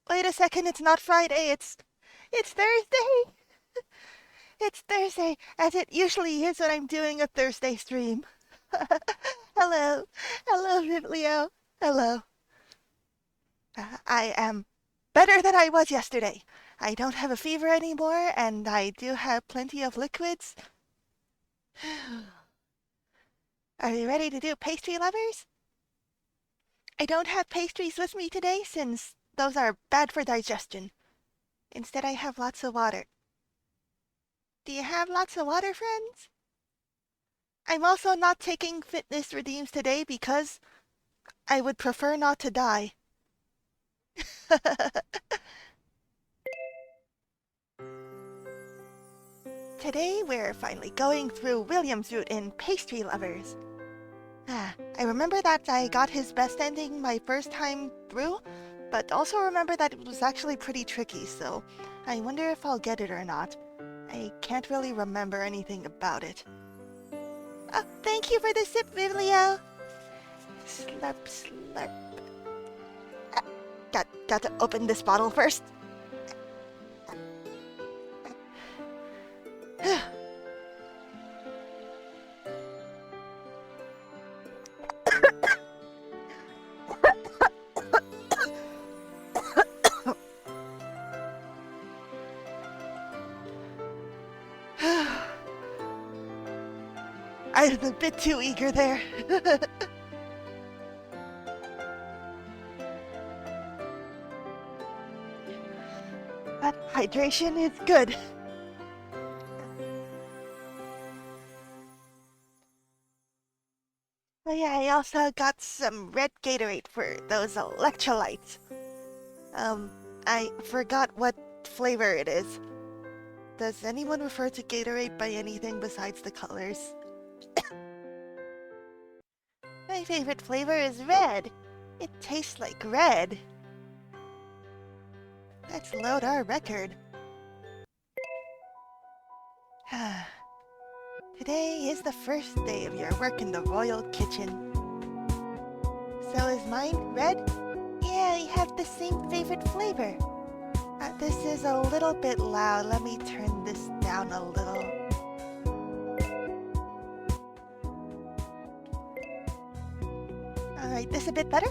Wait a second, it's not Friday, it's Thursday! It's Thursday, as it usually is when I'm doing a Thursday stream. Hello. Hello, Biblio. Hello. I am better than I was yesterday. I don't have a fever anymore, and I do have plenty of liquids. Are you ready to do pastry lovers? I don't have pastries with me today since those are bad for digestion. Instead, I have lots of water. Do you have lots of water, friends? I'm also not taking fitness redeems today because I would prefer not to die. Today we're finally going through William's route in Pastry Lovers. I remember that I got his best ending my first time through, but also remember that it was actually pretty tricky, so I wonder if I'll get it or not. I can't really remember anything about it. Oh, thank you for the sip, Biblio! Slurp, slurp. Got to open this bottle first. I was a bit too eager there. But hydration is good. Oh yeah, I also got some red Gatorade for those electrolytes. I forgot what flavor it is. Does anyone refer to Gatorade by anything besides the colors? My favorite flavor is red. It tastes like red. Let's load our record. Today is the first day of your work in the royal kitchen. So is mine red? Yeah, we have the same favorite flavor. This is a little bit loud. Let me turn this down a little. Alright, this a bit better?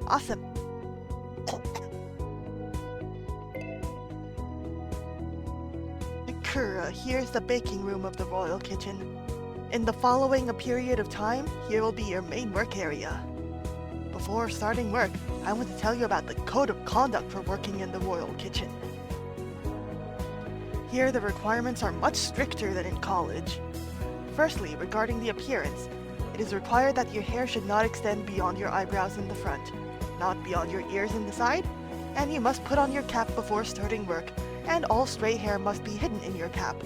Awesome. Here's the baking room of the royal kitchen. In the following a period of time, here will be your main work area. Before starting work, I want to tell you about the code of conduct for working in the royal kitchen. Here, the requirements are much stricter than in college. Firstly, regarding the appearance, it is required that your hair should not extend beyond your eyebrows in the front, not beyond your ears in the side, and you must put on your cap before starting work, and all stray hair must be hidden in your cap.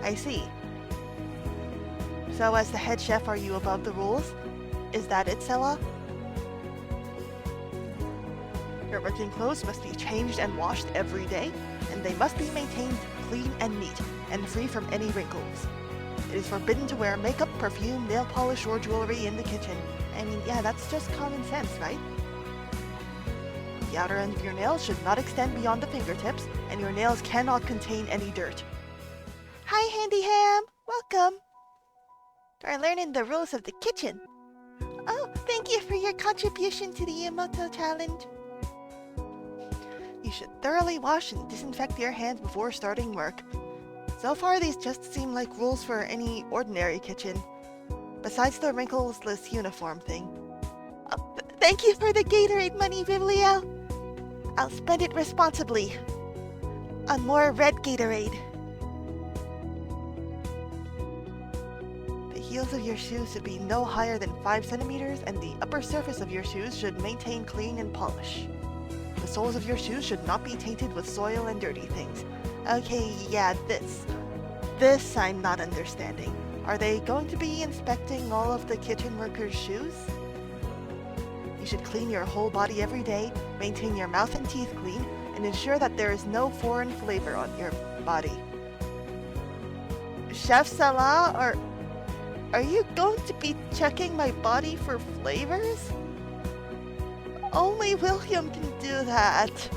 I see. So as the head chef, are you above the rules? Is that it, Sela? Your working clothes must be changed and washed every day, and they must be maintained clean and neat, and free from any wrinkles. It is forbidden to wear makeup, perfume, nail polish, or jewelry in the kitchen. I mean, yeah, that's just common sense, right? The outer end of your nails should not extend beyond the fingertips, and your nails cannot contain any dirt. Hi, Handy Ham! Welcome! We're learning the rules of the kitchen. Oh, thank you for your contribution to the Emoto challenge. You should thoroughly wash and disinfect your hands before starting work. So far, these just seem like rules for any ordinary kitchen. Besides the wrinkleless uniform thing. Thank you for the Gatorade money, Biblio! I'll spend it responsibly. On more red Gatorade. The heels of your shoes should be no higher than 5 centimeters, and the upper surface of your shoes should maintain clean and polish. The soles of your shoes should not be tainted with soil and dirty things. Okay, yeah, this I'm not understanding. Are they going to be inspecting all of the kitchen workers' shoes? You should clean your whole body every day, maintain your mouth and teeth clean, and ensure that there is no foreign flavor on your body. Chef Salah, are you going to be checking my body for flavors? Only William can do that.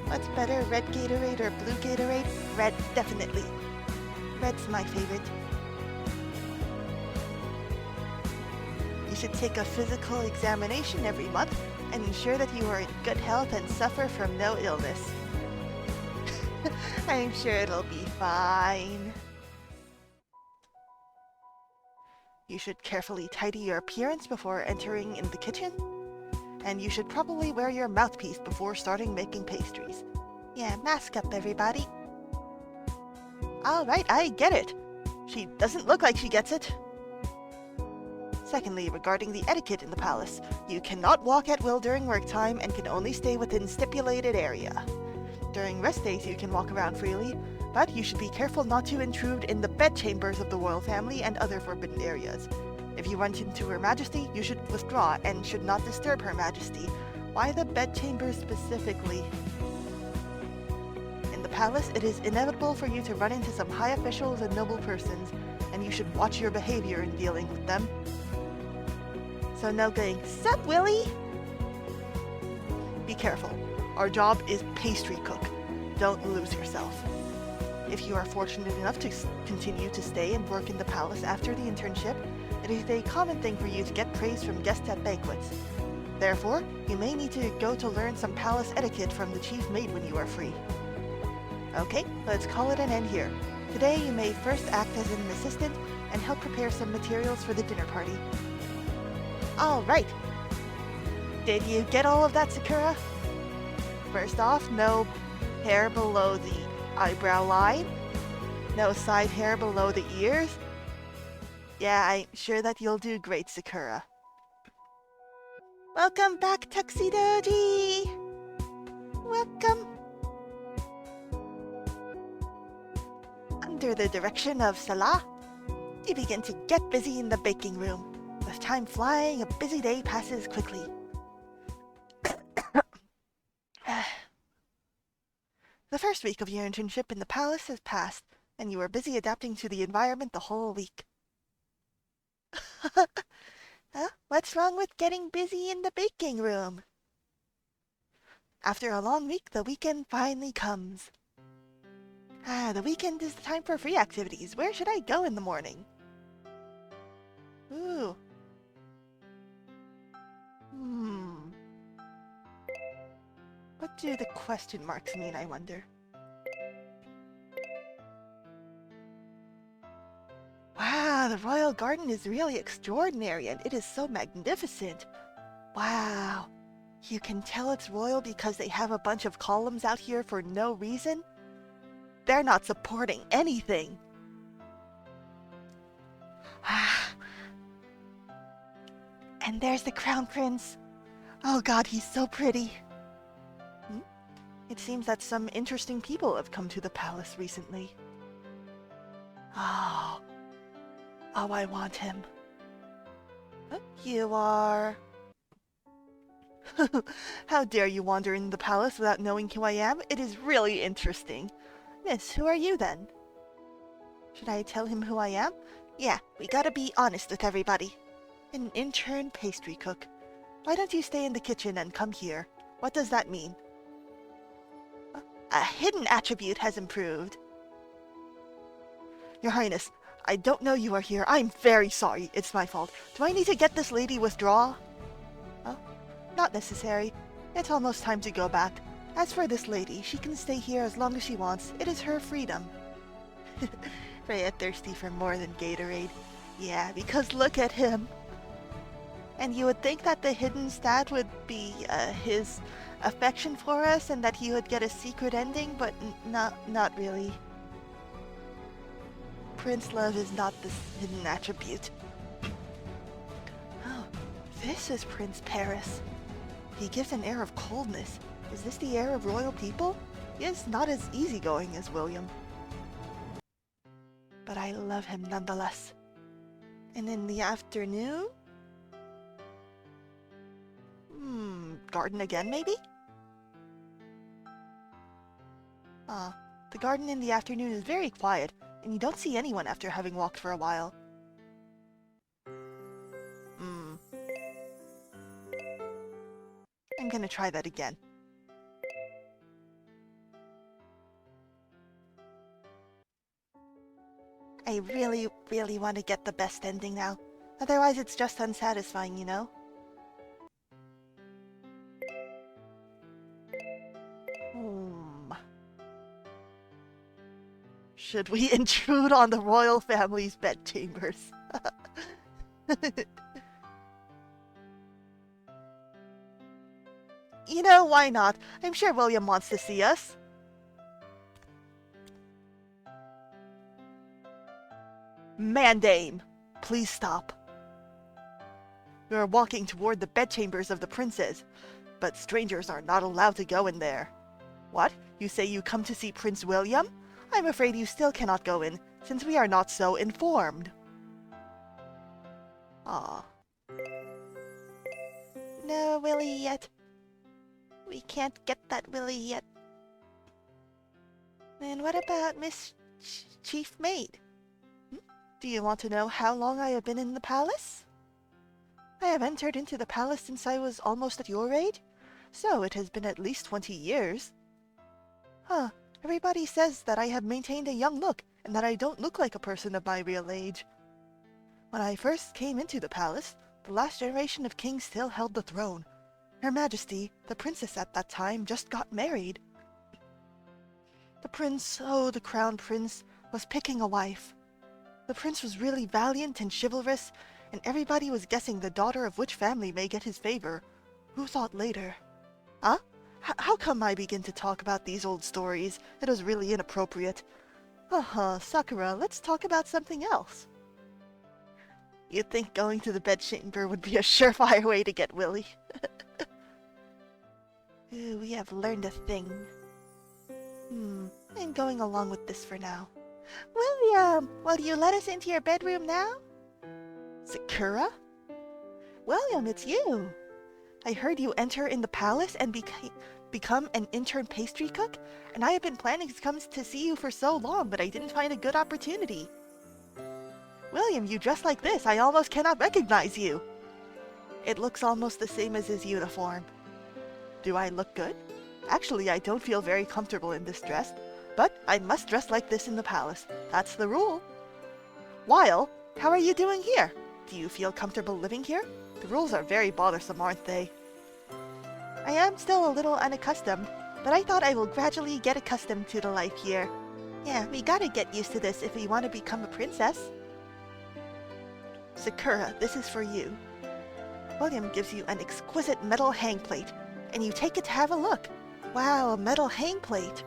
What's better, red Gatorade or blue Gatorade? Red, definitely. Red's my favorite. You should take a physical examination every month and ensure that you are in good health and suffer from no illness. I'm sure it'll be fine. You should carefully tidy your appearance before entering in the kitchen. And you should probably wear your mouthpiece before starting making pastries. Yeah, mask up, everybody. Alright, I get it. She doesn't look like she gets it. Secondly, regarding the etiquette in the palace, you cannot walk at will during work time and can only stay within stipulated area. During rest days you can walk around freely, but you should be careful not to intrude in the bedchambers of the royal family and other forbidden areas. If you run into Her Majesty, you should withdraw and should not disturb Her Majesty. Why the bedchambers specifically? In the palace, it is inevitable for you to run into some high officials and noble persons, and you should watch your behavior in dealing with them. So no going, "Sup, Willy?" Be careful. Our job is pastry cook. Don't lose yourself. If you are fortunate enough to continue to stay and work in the palace after the internship, it is a common thing for you to get praise from guests at banquets. Therefore, you may need to go to learn some palace etiquette from the chief maid when you are free. Okay, let's call it an end here. Today you may first act as an assistant and help prepare some materials for the dinner party. Alright! Did you get all of that, Sakura? First off, no hair below the eyebrow line. No side hair below the ears. Yeah, I'm sure that you'll do great, Sakura. Welcome back, Tuxedoji! Welcome! Under the direction of Salah, you begin to get busy in the baking room. With time flying, a busy day passes quickly. The first week of your internship in the palace has passed, and you are busy adapting to the environment the whole week. What's wrong with getting busy in the baking room? After a long week, the weekend finally comes. The weekend is the time for free activities. Where should I go in the morning? Ooh. What do the question marks mean, I wonder? Wow, the royal garden is really extraordinary, and it is so magnificent. Wow. You can tell it's royal because they have a bunch of columns out here for no reason? They're not supporting anything. And there's the crown prince. Oh god, he's so pretty. It seems that some interesting people have come to the palace recently. Oh, I want him. You are... How dare you wander in the palace without knowing who I am? It is really interesting. Miss, who are you then? Should I tell him who I am? Yeah, we gotta be honest with everybody. An intern pastry cook. Why don't you stay in the kitchen and come here? What does that mean? A hidden attribute has improved. Your Highness, I don't know you are here. I'm very sorry. It's my fault. Do I need to get this lady withdraw? Not necessary. It's almost time to go back. As for this lady, she can stay here as long as she wants. It is her freedom. Freya thirsty for more than Gatorade. Yeah, because look at him. And you would think that the hidden stat would be his affection for us and that he would get a secret ending, but not really. Prince love is not this hidden attribute. Oh, this is Prince Paris. He gives an air of coldness. Is this the air of royal people? He is not as easygoing as William. But I love him nonetheless. And in the afternoon? Garden again, maybe? The garden in the afternoon is very quiet, and you don't see anyone after having walked for a while. I'm gonna try that again. I really, really want to get the best ending now. Otherwise it's just unsatisfying, you know? Should we intrude on the royal family's bedchambers? You know, why not? I'm sure William wants to see us. Mandame, please stop. We are walking toward the bedchambers of the princes, but strangers are not allowed to go in there. What? You say you come to see Prince William? I'm afraid you still cannot go in, since we are not so informed. Ah. No Willy yet. We can't get that Willy yet. And what about Miss Chief Maid? Do you want to know how long I have been in the palace? I have entered into the palace since I was almost at your age, so it has been at least 20 years. Huh, everybody says that I have maintained a young look, and that I don't look like a person of my real age. When I first came into the palace, the last generation of kings still held the throne. Her Majesty, the princess at that time, just got married. The prince, oh, the crown prince, was picking a wife. The prince was really valiant and chivalrous, and everybody was guessing the daughter of which family may get his favor. Who thought later? Huh? How come I begin to talk about these old stories? It is really inappropriate. Sakura, let's talk about something else. You'd think going to the bedchamber would be a surefire way to get Willy. Ooh, we have learned a thing. I'm going along with this for now. William, will you let us into your bedroom now? Sakura? William, it's you! I heard you enter in the palace and become an intern pastry cook, and I have been planning to come to see you for so long, but I didn't find a good opportunity. William, you dress like this, I almost cannot recognize you. It looks almost the same as his uniform. Do I look good? Actually, I don't feel very comfortable in this dress, but I must dress like this in the palace. That's the rule. Weil, how are you doing here? Do you feel comfortable living here? The rules are very bothersome, aren't they? I am still a little unaccustomed, but I thought I will gradually get accustomed to the life here. Yeah, we gotta get used to this if we want to become a princess. Sakura, this is for you. William gives you an exquisite metal hang plate, and you take it to have a look. Wow, a metal hang plate.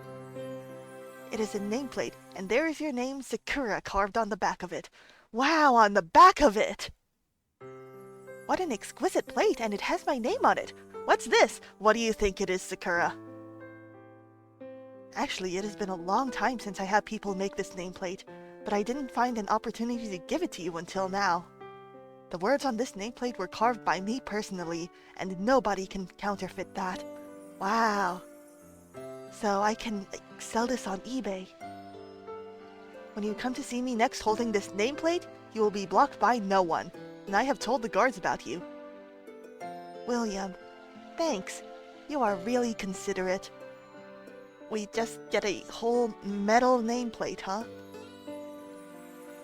It is a nameplate, and there is your name, Sakura, carved on the back of it. Wow, on the back of it! What an exquisite plate, and it has my name on it. What's this? What do you think it is, Sakura? Actually, it has been a long time since I had people make this nameplate, but I didn't find an opportunity to give it to you until now. The words on this nameplate were carved by me personally, and nobody can counterfeit that. Wow. So I can sell this on eBay. When you come to see me next holding this nameplate, you will be blocked by no one, and I have told the guards about you. William, thanks. You are really considerate. We just get a whole metal nameplate, huh?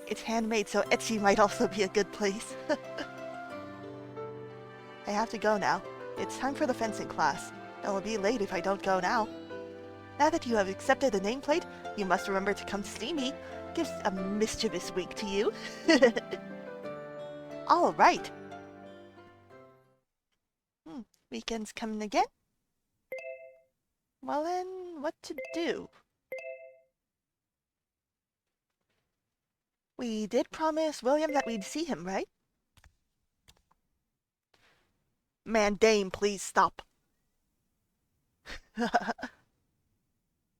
It's handmade, so Etsy might also be a good place. I have to go now. It's time for the fencing class. I will be late if I don't go now. Now that you have accepted the nameplate, you must remember to come to see me. Gives a mischievous wink to you. All right. Weekend's coming again? Well then, what to do? We did promise William that we'd see him, right? Mandame, please stop.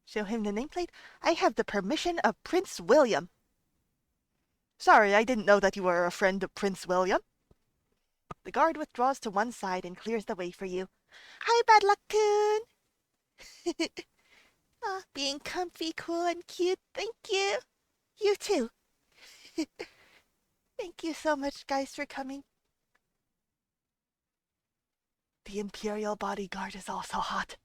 Show him the nameplate. I have the permission of Prince William. Sorry, I didn't know that you were a friend of Prince William. The guard withdraws to one side and clears the way for you. Hi, Bad Luck-kun! Being comfy, cool, and cute. Thank you. You too. Thank you so much, guys, for coming. The Imperial bodyguard is also hot.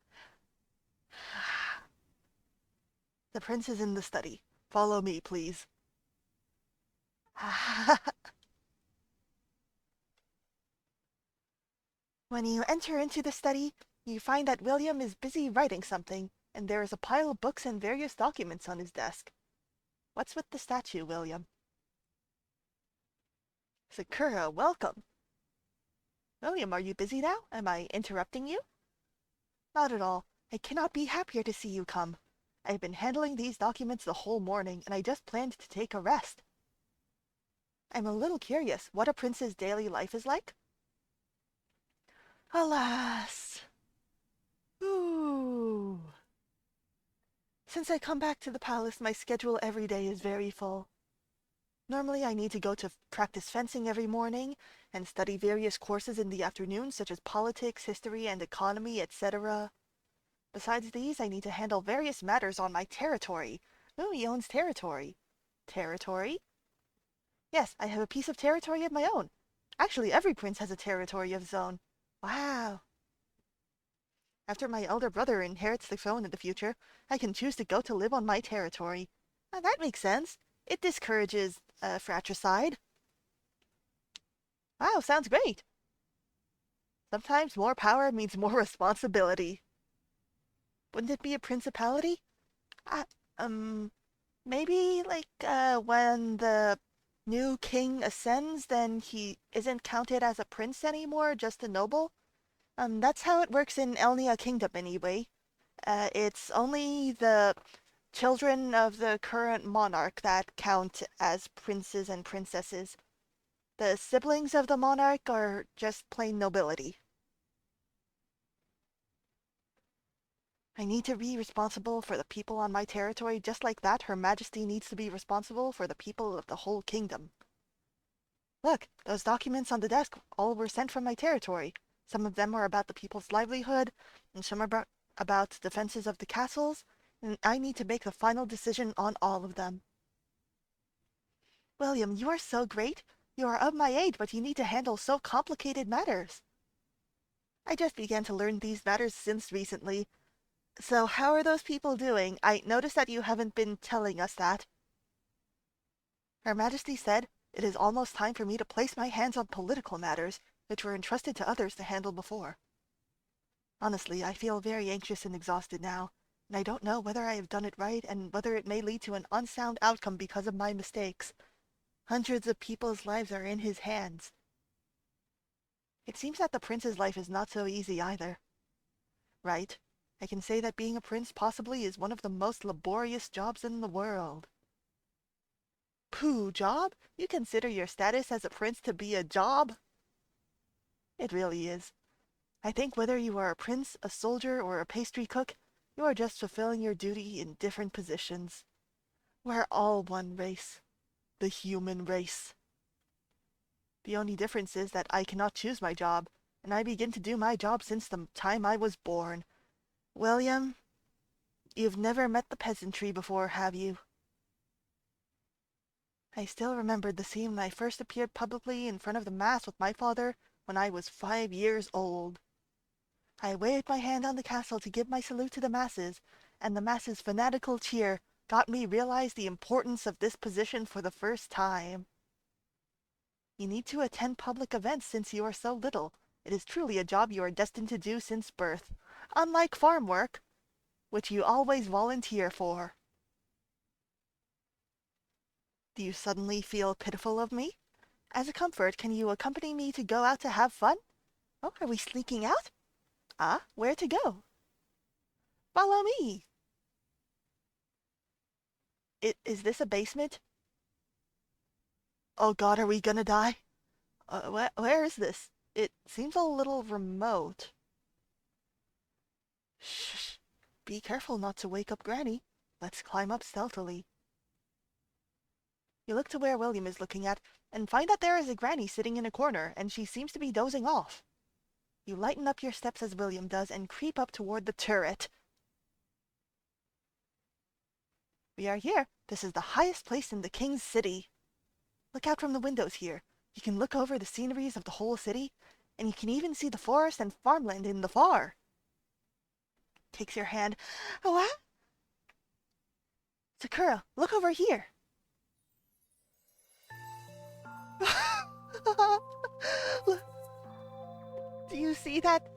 The prince is in the study. Follow me, please. When you enter into the study, you find that William is busy writing something, and there is a pile of books and various documents on his desk. What's with the statue, William? Sakura, welcome. William, are you busy now? Am I interrupting you? Not at all. I cannot be happier to see you come. I've been handling these documents the whole morning, and I just planned to take a rest. I'm a little curious what a prince's daily life is like. Alas. Ooh. Since I come back to the palace, my schedule every day is very full. Normally, I need to go to practice fencing every morning and study various courses in the afternoon, such as politics, history, and economy, etc. Besides these, I need to handle various matters on my territory. Who owns territory? Territory? Yes, I have a piece of territory of my own. Actually, every prince has a territory of his own. Wow. After my elder brother inherits the throne in the future, I can choose to go to live on my territory. That makes sense. It discourages fratricide. Wow, sounds great. Sometimes more power means more responsibility. Wouldn't it be a principality? Uh, um, maybe like when the new king ascends, then he isn't counted as a prince anymore, just a noble. That's how it works in Elnia Kingdom anyway. It's only the children of the current monarch that count as princes and princesses. The siblings of the monarch are just plain nobility. I need to be responsible for the people on my territory just like that Her Majesty needs to be responsible for the people of the whole kingdom. Look, those documents on the desk all were sent from my territory. Some of them are about the people's livelihood, and some are about defenses of the castles, and I need to make the final decision on all of them. William, you are so great. You are of my age, but you need to handle so complicated matters. I just began to learn these matters since recently. So how are those people doing? I noticed that you haven't been telling us that. Her Majesty said, "It is almost time for me to place my hands on political matters, which were entrusted to others to handle before. Honestly, I feel very anxious and exhausted now, and I don't know whether I have done it right and whether it may lead to an unsound outcome because of my mistakes. Hundreds of people's lives are in his hands. It seems that the prince's life is not so easy either. Right? I can say that being a prince possibly is one of the most laborious jobs in the world." Pooh, job? You consider your status as a prince to be a job? It really is. I think whether you are a prince, a soldier, or a pastry cook, you are just fulfilling your duty in different positions. We're all one race. The human race. The only difference is that I cannot choose my job, and I begin to do my job since the time I was born. William, you've never met the peasantry before, have you? I still remembered the scene when I first appeared publicly in front of the mass with my father when I was 5 years old. I waved my hand on the castle to give my salute to the masses, and the masses' fanatical cheer got me realize the importance of this position for the first time. You need to attend public events since you are so little. It is truly a job you are destined to do since birth, unlike farm work, which you always volunteer for. Do you suddenly feel pitiful of me? As a comfort, can you accompany me to go out to have fun? Oh, are we sneaking out? Ah, where to go? Follow me. Is this a basement? Oh God, are we gonna die? Where is this? It seems a little remote. Shh. Be careful not to wake up Granny. Let's climb up stealthily. You look to where William is looking at, and find that there is a Granny sitting in a corner, and she seems to be dozing off. You lighten up your steps as William does, and creep up toward the turret. We are here. This is the highest place in the king's city. Look out from the windows here. You can look over the sceneries of the whole city, and you can even see the forest and farmland in the far. Takes your hand. What? Sakura, look over here. Look, do you see that?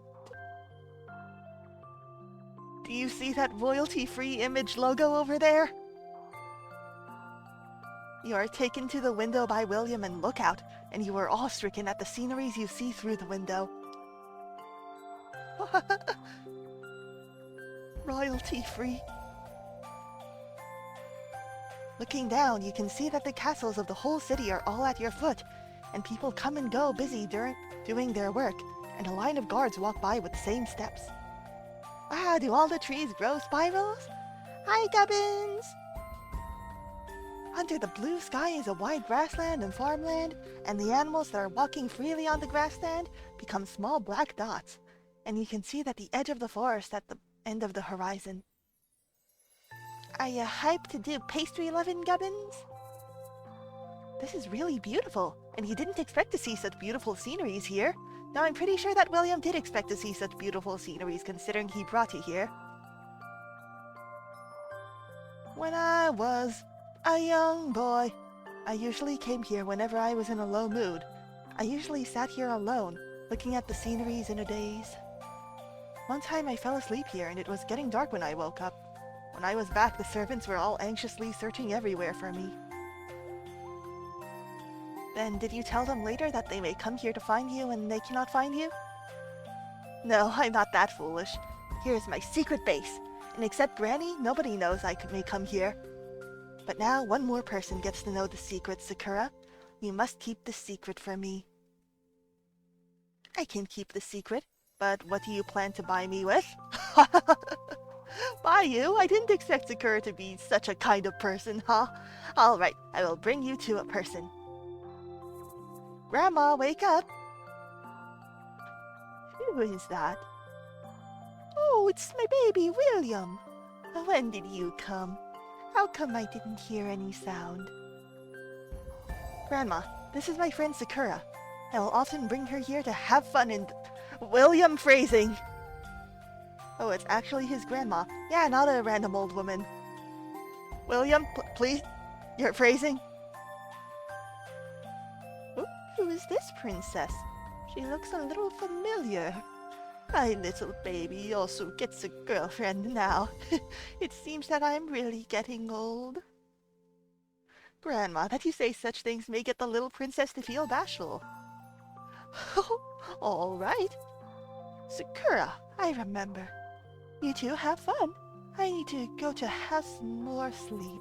Do you see that royalty-free image logo over there? You are taken to the window by William and look out, and you are awe-stricken at the sceneries you see through the window. Royalty-free. Looking down, you can see that the castles of the whole city are all at your foot, and people come and go busy doing their work, and a line of guards walk by with the same steps. Ah, do all the trees grow spirals? Hi, Gubbins! Under the blue sky is a wide grassland and farmland, and the animals that are walking freely on the grassland become small black dots, and you can see that the edge of the forest at the end of the horizon. Are you hyped to do pastry lovin', Gubbins? This is really beautiful, and you didn't expect to see such beautiful sceneries here. Now I'm pretty sure that William did expect to see such beautiful sceneries considering he brought you here. When I was a young boy, I usually came here whenever I was in a low mood. I usually sat here alone, looking at the sceneries in a daze. One time I fell asleep here and it was getting dark when I woke up. When I was back, the servants were all anxiously searching everywhere for me. Then did you tell them later that they may come here to find you and they cannot find you? No, I'm not that foolish. Here's my secret base, and except Granny, nobody knows I may come here. But now one more person gets to know the secret, Sakura. You must keep the secret from me. I can keep the secret, but what do you plan to buy me with? Buy you? I didn't expect Sakura to be such a kind of person, huh? Alright, I will bring you to a person. Grandma, wake up! Who is that? Oh, it's my baby, William. When did you come? How come I didn't hear any sound? Grandma, this is my friend Sakura. I will often bring her here to have fun and... William phrasing! Oh, it's actually his grandma. Yeah, not a random old woman. William, please? You're phrasing? Oh, who is this princess? She looks a little familiar. My little baby also gets a girlfriend now. It seems that I'm really getting old. Grandma, that you say such things may get the little princess to feel bashful. All right. Sakura, I remember. You two have fun. I need to go to have some more sleep.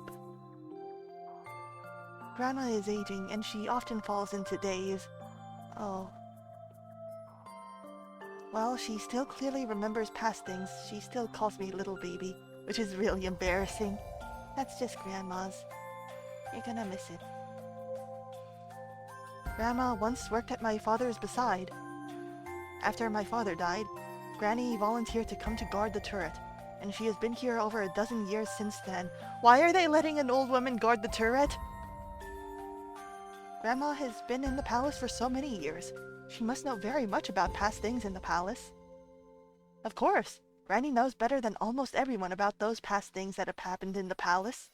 Grandma is aging, and she often falls into daze. Oh. Well, she still clearly remembers past things. She still calls me little baby, which is really embarrassing. That's just Grandma's. You're gonna miss it. Grandma once worked at my father's beside. After my father died, Granny volunteered to come to guard the turret, and she has been here over a dozen years since then. Why are they letting an old woman guard the turret? Grandma has been in the palace for so many years. She must know very much about past things in the palace. Of course, Granny knows better than almost everyone about those past things that have happened in the palace.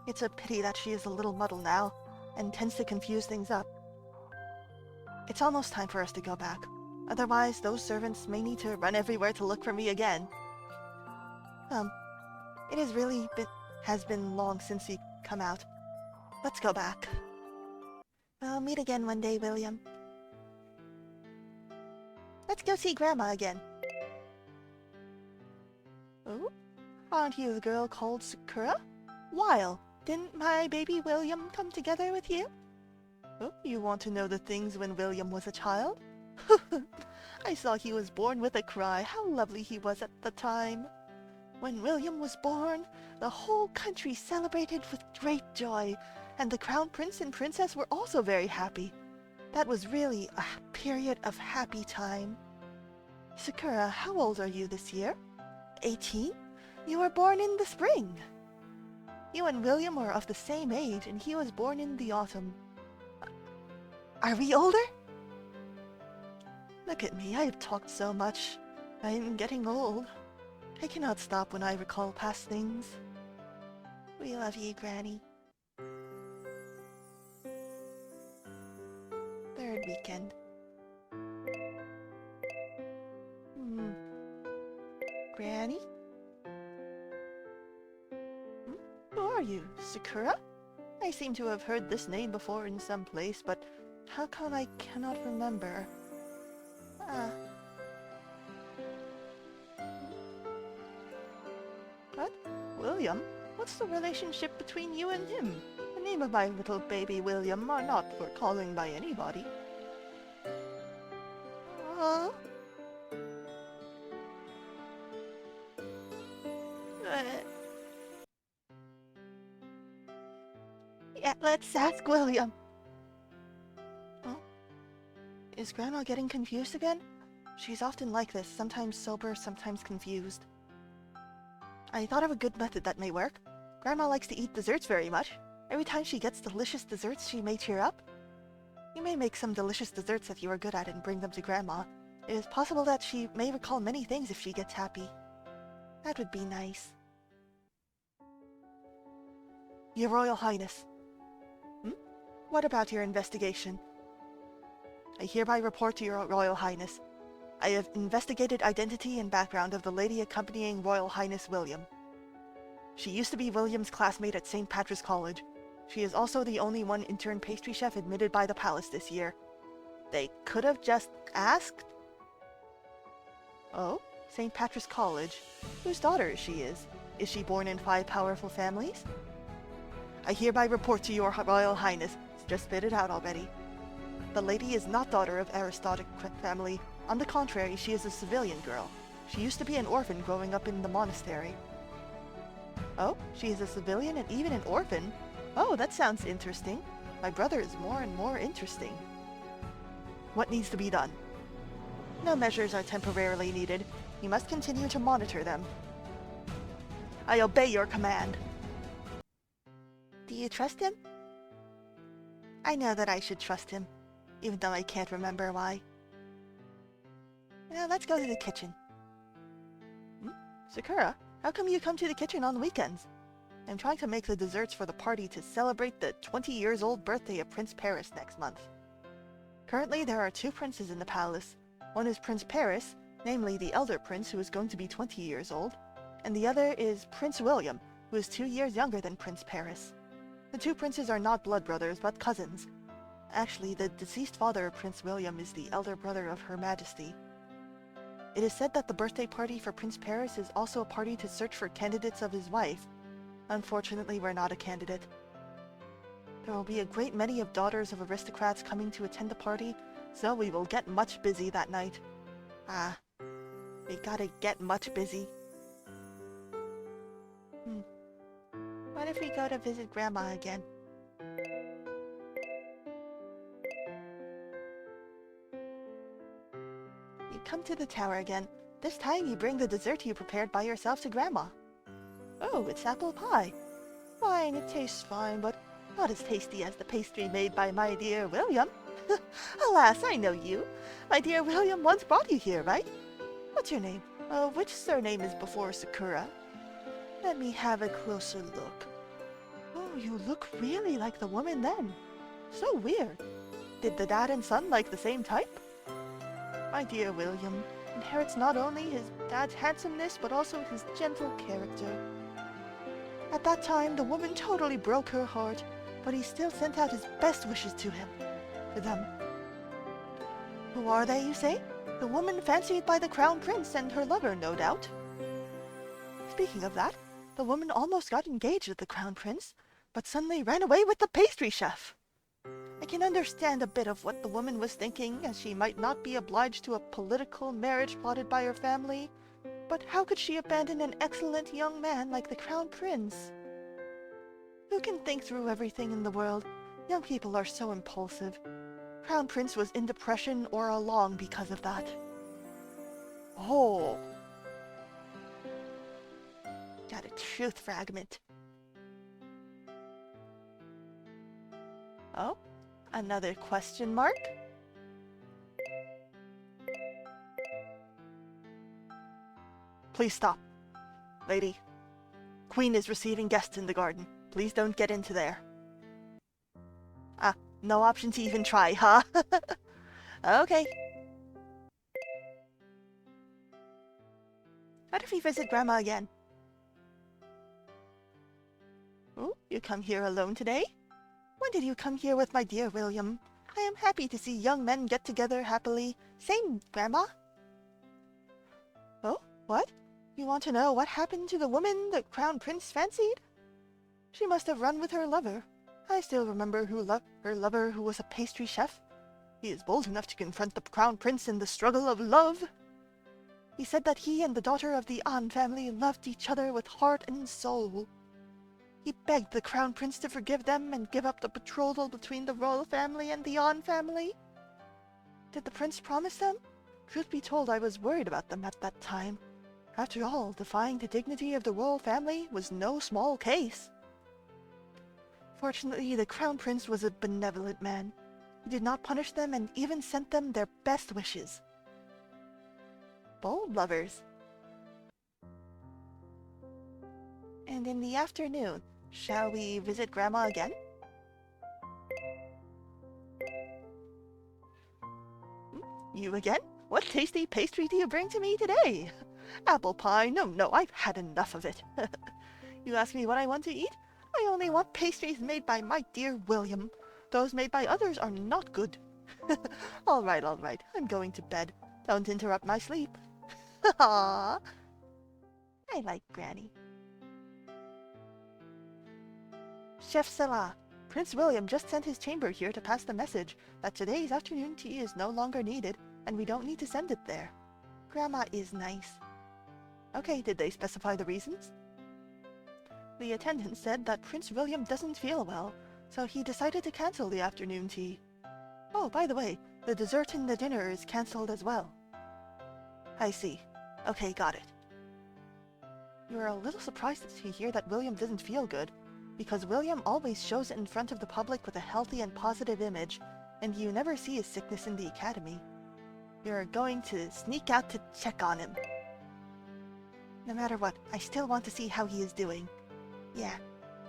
It's a pity that she is a little muddled now, and tends to confuse things up. It's almost time for us to go back. Otherwise, those servants may need to run everywhere to look for me again. It has been long since we come out. Let's go back. We'll meet again one day, William. Let's go see Grandma again. Oh? Aren't you the girl called Sakura? While, didn't my baby William come together with you? Oh, you want to know the things when William was a child? I saw he was born with a cry. How lovely he was at the time. When William was born, the whole country celebrated with great joy, and the Crown Prince and Princess were also very happy. That was really a period of happy time. Sakura, how old are you this year? 18? You were born in the spring. You and William are of the same age, and he was born in the autumn. Are we older? Look at me, I have talked so much. I am getting old. I cannot stop when I recall past things. We love you, Granny. Granny? Who are you, Sakura? I seem to have heard this name before in some place, but how come I cannot remember? Ah. What? William? What's the relationship between you and him? The name of my little baby William are not for calling by anybody. Uh, yeah, let's ask William. Oh? Is Grandma getting confused again? She's often like this, sometimes sober, sometimes confused. I thought of a good method that may work. Grandma likes to eat desserts very much. Every time she gets delicious desserts, she may cheer up. You may make some delicious desserts that you are good at and bring them to Grandma. It is possible that she may recall many things if she gets happy. That would be nice. Your Royal Highness. What about your investigation? I hereby report to your Royal Highness. I have investigated identity and background of the lady accompanying Royal Highness William. She used to be William's classmate at St. Patrick's College. She is also the only one intern pastry chef admitted by the palace this year. They could have just asked? Oh? St. Patrick's College. Whose daughter she is? Is she born in 5 powerful families? I hereby report to your Royal Highness. Just spit it out already. The lady is not daughter of aristocratic family. On the contrary, she is a civilian girl. She used to be an orphan growing up in the monastery. Oh, she is a civilian and even an orphan? Oh, that sounds interesting. My brother is more and more interesting. What needs to be done? No measures are temporarily needed. You must continue to monitor them. I obey your command. Do you trust him? I know that I should trust him, even though I can't remember why. Now let's go to the kitchen. Sakura, how come you come to the kitchen on weekends? I'm trying to make the desserts for the party to celebrate the 20-years-old birthday of Prince Paris next month. Currently, there are 2 princes in the palace. One is Prince Paris, namely the elder prince who is going to be 20 years old, and the other is Prince William, who is 2 years younger than Prince Paris. The 2 princes are not blood brothers, but cousins. Actually, the deceased father of Prince William is the elder brother of Her Majesty. It is said that the birthday party for Prince Paris is also a party to search for candidates of his wife. Unfortunately, we're not a candidate. There will be a great many of daughters of aristocrats coming to attend the party, so we will get much busy that night. We gotta get much busy. What if we go to visit Grandma again? You come to the tower again. This time you bring the dessert you prepared by yourself to Grandma. Oh, it's apple pie. Fine, it tastes fine, but not as tasty as the pastry made by my dear William. Alas, I know you. My dear William once brought you here, right? What's your name? Which surname is before Sakura? Let me have a closer look. Oh, you look really like the woman then. So weird. Did the dad and son like the same type? My dear William inherits not only his dad's handsomeness, but also his gentle character. At that time, the woman totally broke her heart, but he still sent out his best wishes to them. Who are they, you say? The woman fancied by the crown prince and her lover, no doubt. Speaking of that, the woman almost got engaged with the crown prince, but suddenly ran away with the pastry chef. I can understand a bit of what the woman was thinking, as she might not be obliged to a political marriage plotted by her family, but how could she abandon an excellent young man like the crown prince? Who can think through everything in the world? Young people are so impulsive. Crown Prince was in depression or along because of that. Oh. Got a truth fragment. Oh? Another question mark? Please stop. Lady. Queen is receiving guests in the garden. Please don't get into there. No option to even try, huh? Okay. What if we visit Grandma again? Oh, you come here alone today? When did you come here with my dear William? I am happy to see young men get together happily. Same, Grandma. Oh, what? You want to know what happened to the woman the Crown Prince fancied? She must have run with her lover. I still remember her lover who was a pastry chef. He is bold enough to confront the Crown Prince in the struggle of love. He said that he and the daughter of the An family loved each other with heart and soul. He begged the Crown Prince to forgive them and give up the betrothal between the royal family and the An family. Did the prince promise them? Truth be told, I was worried about them at that time. After all, defying the dignity of the royal family was no small case. Fortunately, the Crown Prince was a benevolent man. He did not punish them and even sent them their best wishes. Bold lovers. And in the afternoon, shall we visit Grandma again? You again? What tasty pastry do you bring to me today? Apple pie? No, I've had enough of it. You ask me what I want to eat? I only want pastries made by my dear William. Those made by others are not good. All right, I'm going to bed. Don't interrupt my sleep. I like Granny. Chef Salah, Prince William just sent his chamber here to pass the message that today's afternoon tea is no longer needed, and we don't need to send it there. Grandma is nice. Okay, did they specify the reasons? The attendant said that Prince William doesn't feel well, so he decided to cancel the afternoon tea. Oh, by the way, the dessert and the dinner is cancelled as well. I see. Okay, got it. You're a little surprised to hear that William doesn't feel good, because William always shows it in front of the public with a healthy and positive image, and you never see his sickness in the academy. You're going to sneak out to check on him. No matter what, I still want to see how he is doing. Yeah,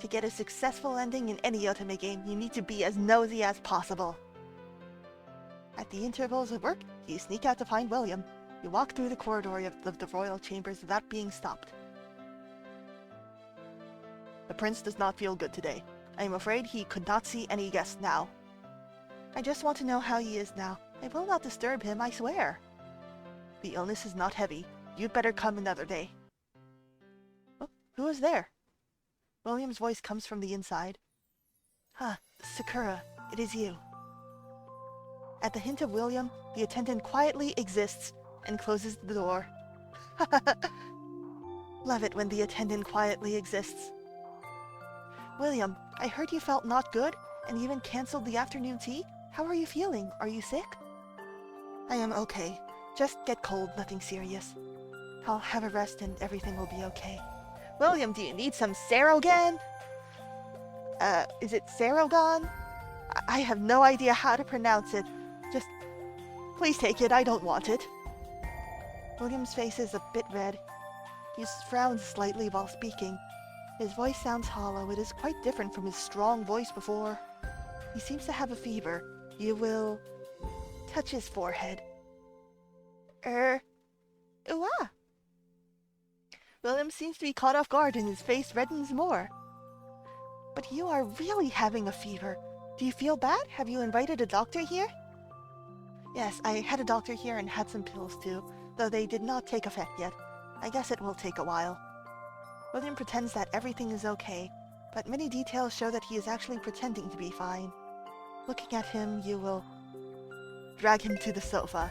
to get a successful ending in any otome game, you need to be as nosy as possible. At the intervals of work, you sneak out to find William. You walk through the corridor of the royal chambers without being stopped. The prince does not feel good today. I am afraid he could not see any guests now. I just want to know how he is now. I will not disturb him, I swear. The illness is not heavy. You'd better come another day. Oh, who is there? William's voice comes from the inside. Ah, Sakura, it is you. At the hint of William, the attendant quietly exists and closes the door. Love it when the attendant quietly exists. William, I heard you felt not good and even cancelled the afternoon tea. How are you feeling? Are you sick? I am okay. Just get cold, nothing serious. I'll have a rest and everything will be okay. William, do you need some Sarogan? Is it Sarogan? I have no idea how to pronounce it. Just, please take it, I don't want it. William's face is a bit red. He frowns slightly while speaking. His voice sounds hollow. It is quite different from his strong voice before. He seems to have a fever. You will touch his forehead. Ooh-ah! William seems to be caught off guard and his face reddens more. But you are really having a fever. Do you feel bad? Have you invited a doctor here? Yes, I had a doctor here and had some pills too, though they did not take effect yet. I guess it will take a while. William pretends that everything is okay, but many details show that he is actually pretending to be fine. Looking at him, you will drag him to the sofa.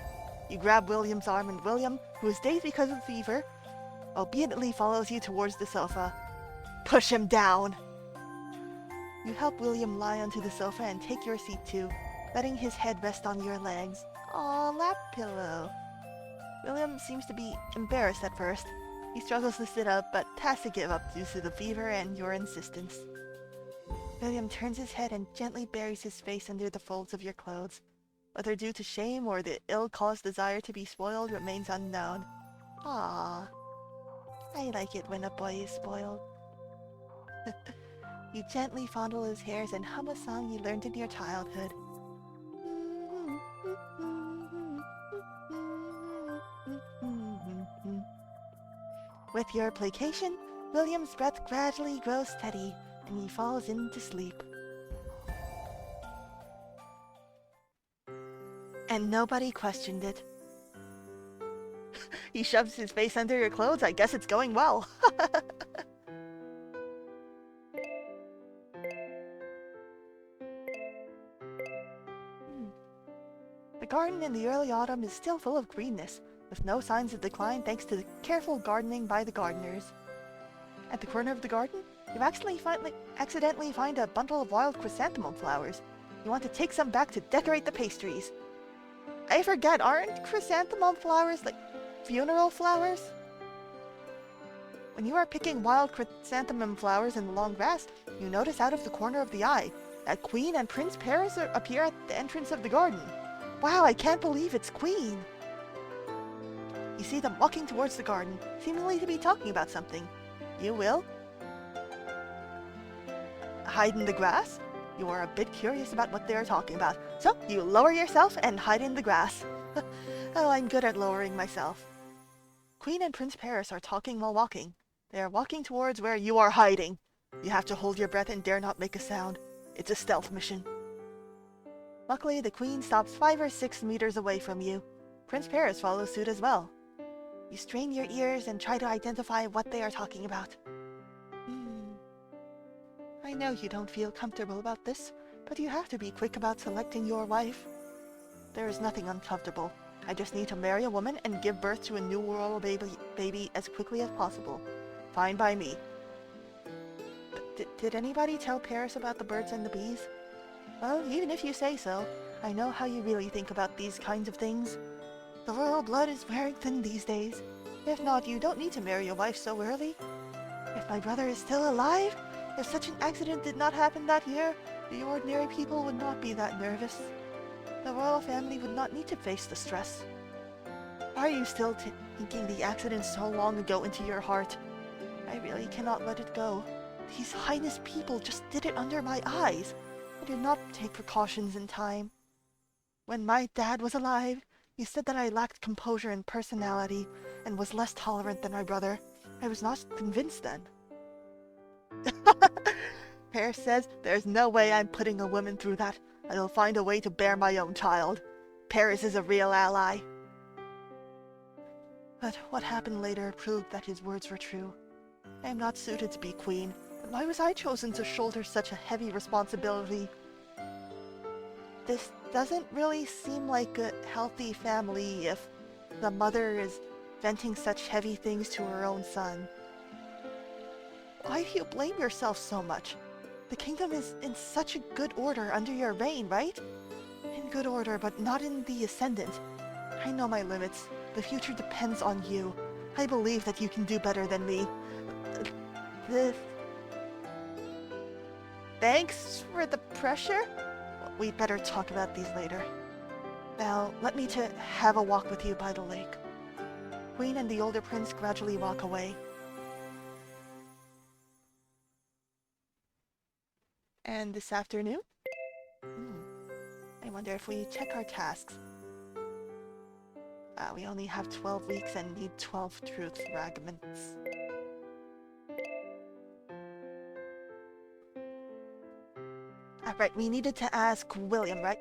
You grab William's arm and William, who is dazed because of fever, obediently follows you towards the sofa. Push him down! You help William lie onto the sofa and take your seat too, letting his head rest on your legs. Aw, lap pillow. William seems to be embarrassed at first. He struggles to sit up, but has to give up due to the fever and your insistence. William turns his head and gently buries his face under the folds of your clothes. Whether due to shame or the ill-caused desire to be spoiled remains unknown. Ah, I like it when a boy is spoiled. You gently fondle his hairs and hum a song you learned in your childhood. With your placation, William's breath gradually grows steady, and he falls into sleep. And nobody questioned it. He shoves his face under your clothes. I guess it's going well. The garden in the early autumn is still full of greenness, with no signs of decline thanks to the careful gardening by the gardeners. At the corner of the garden, you accidentally find a bundle of wild chrysanthemum flowers. You want to take some back to decorate the pastries. I forget, aren't chrysanthemum flowers like funeral flowers? When you are picking wild chrysanthemum flowers in the long grass, you notice out of the corner of the eye that Queen and Prince Paris appear at the entrance of the garden. Wow, I can't believe it's Queen! You see them walking towards the garden, seemingly to be talking about something. You will hide in the grass. You are a bit curious about what they are talking about, so you lower yourself and hide in the grass. Oh, I'm good at lowering myself. Queen and Prince Paris are talking while walking. They are walking towards where you are hiding. You have to hold your breath and dare not make a sound. It's a stealth mission. Luckily, the Queen stops 5 or 6 meters away from you. Prince Paris follows suit as well. You strain your ears and try to identify what they are talking about. I know you don't feel comfortable about this, but you have to be quick about selecting your wife. There is nothing uncomfortable. I just need to marry a woman and give birth to a new royal baby as quickly as possible. Fine by me. But did anybody tell Paris about the birds and the bees? Well, even if you say so, I know how you really think about these kinds of things. The royal blood is wearing thin these days. If not, you don't need to marry a wife so early. If my brother is still alive, if such an accident did not happen that year, the ordinary people would not be that nervous. The royal family would not need to face the stress. Are you still thinking the accident so long ago into your heart? I really cannot let it go. These highness people just did it under my eyes. I did not take precautions in time. When my dad was alive, he said that I lacked composure and personality and was less tolerant than my brother. I was not convinced then. Paris says, there's no way I'm putting a woman through that. I'll find a way to bear my own child. Paris is a real ally. But what happened later proved that his words were true. I am not suited to be queen, but why was I chosen to shoulder such a heavy responsibility? This doesn't really seem like a healthy family if the mother is venting such heavy things to her own son. Why do you blame yourself so much? The kingdom is in such a good order under your reign, right? In good order, but not in the ascendant. I know my limits. The future depends on you. I believe that you can do better than me. Thanks for the pressure? We'd better talk about these later. Now, let me to have a walk with you by the lake. Queen and the older prince gradually walk away. And this afternoon? I wonder if we check our tasks. We only have 12 weeks and need 12 truth fragments. Right, we needed to ask William, right?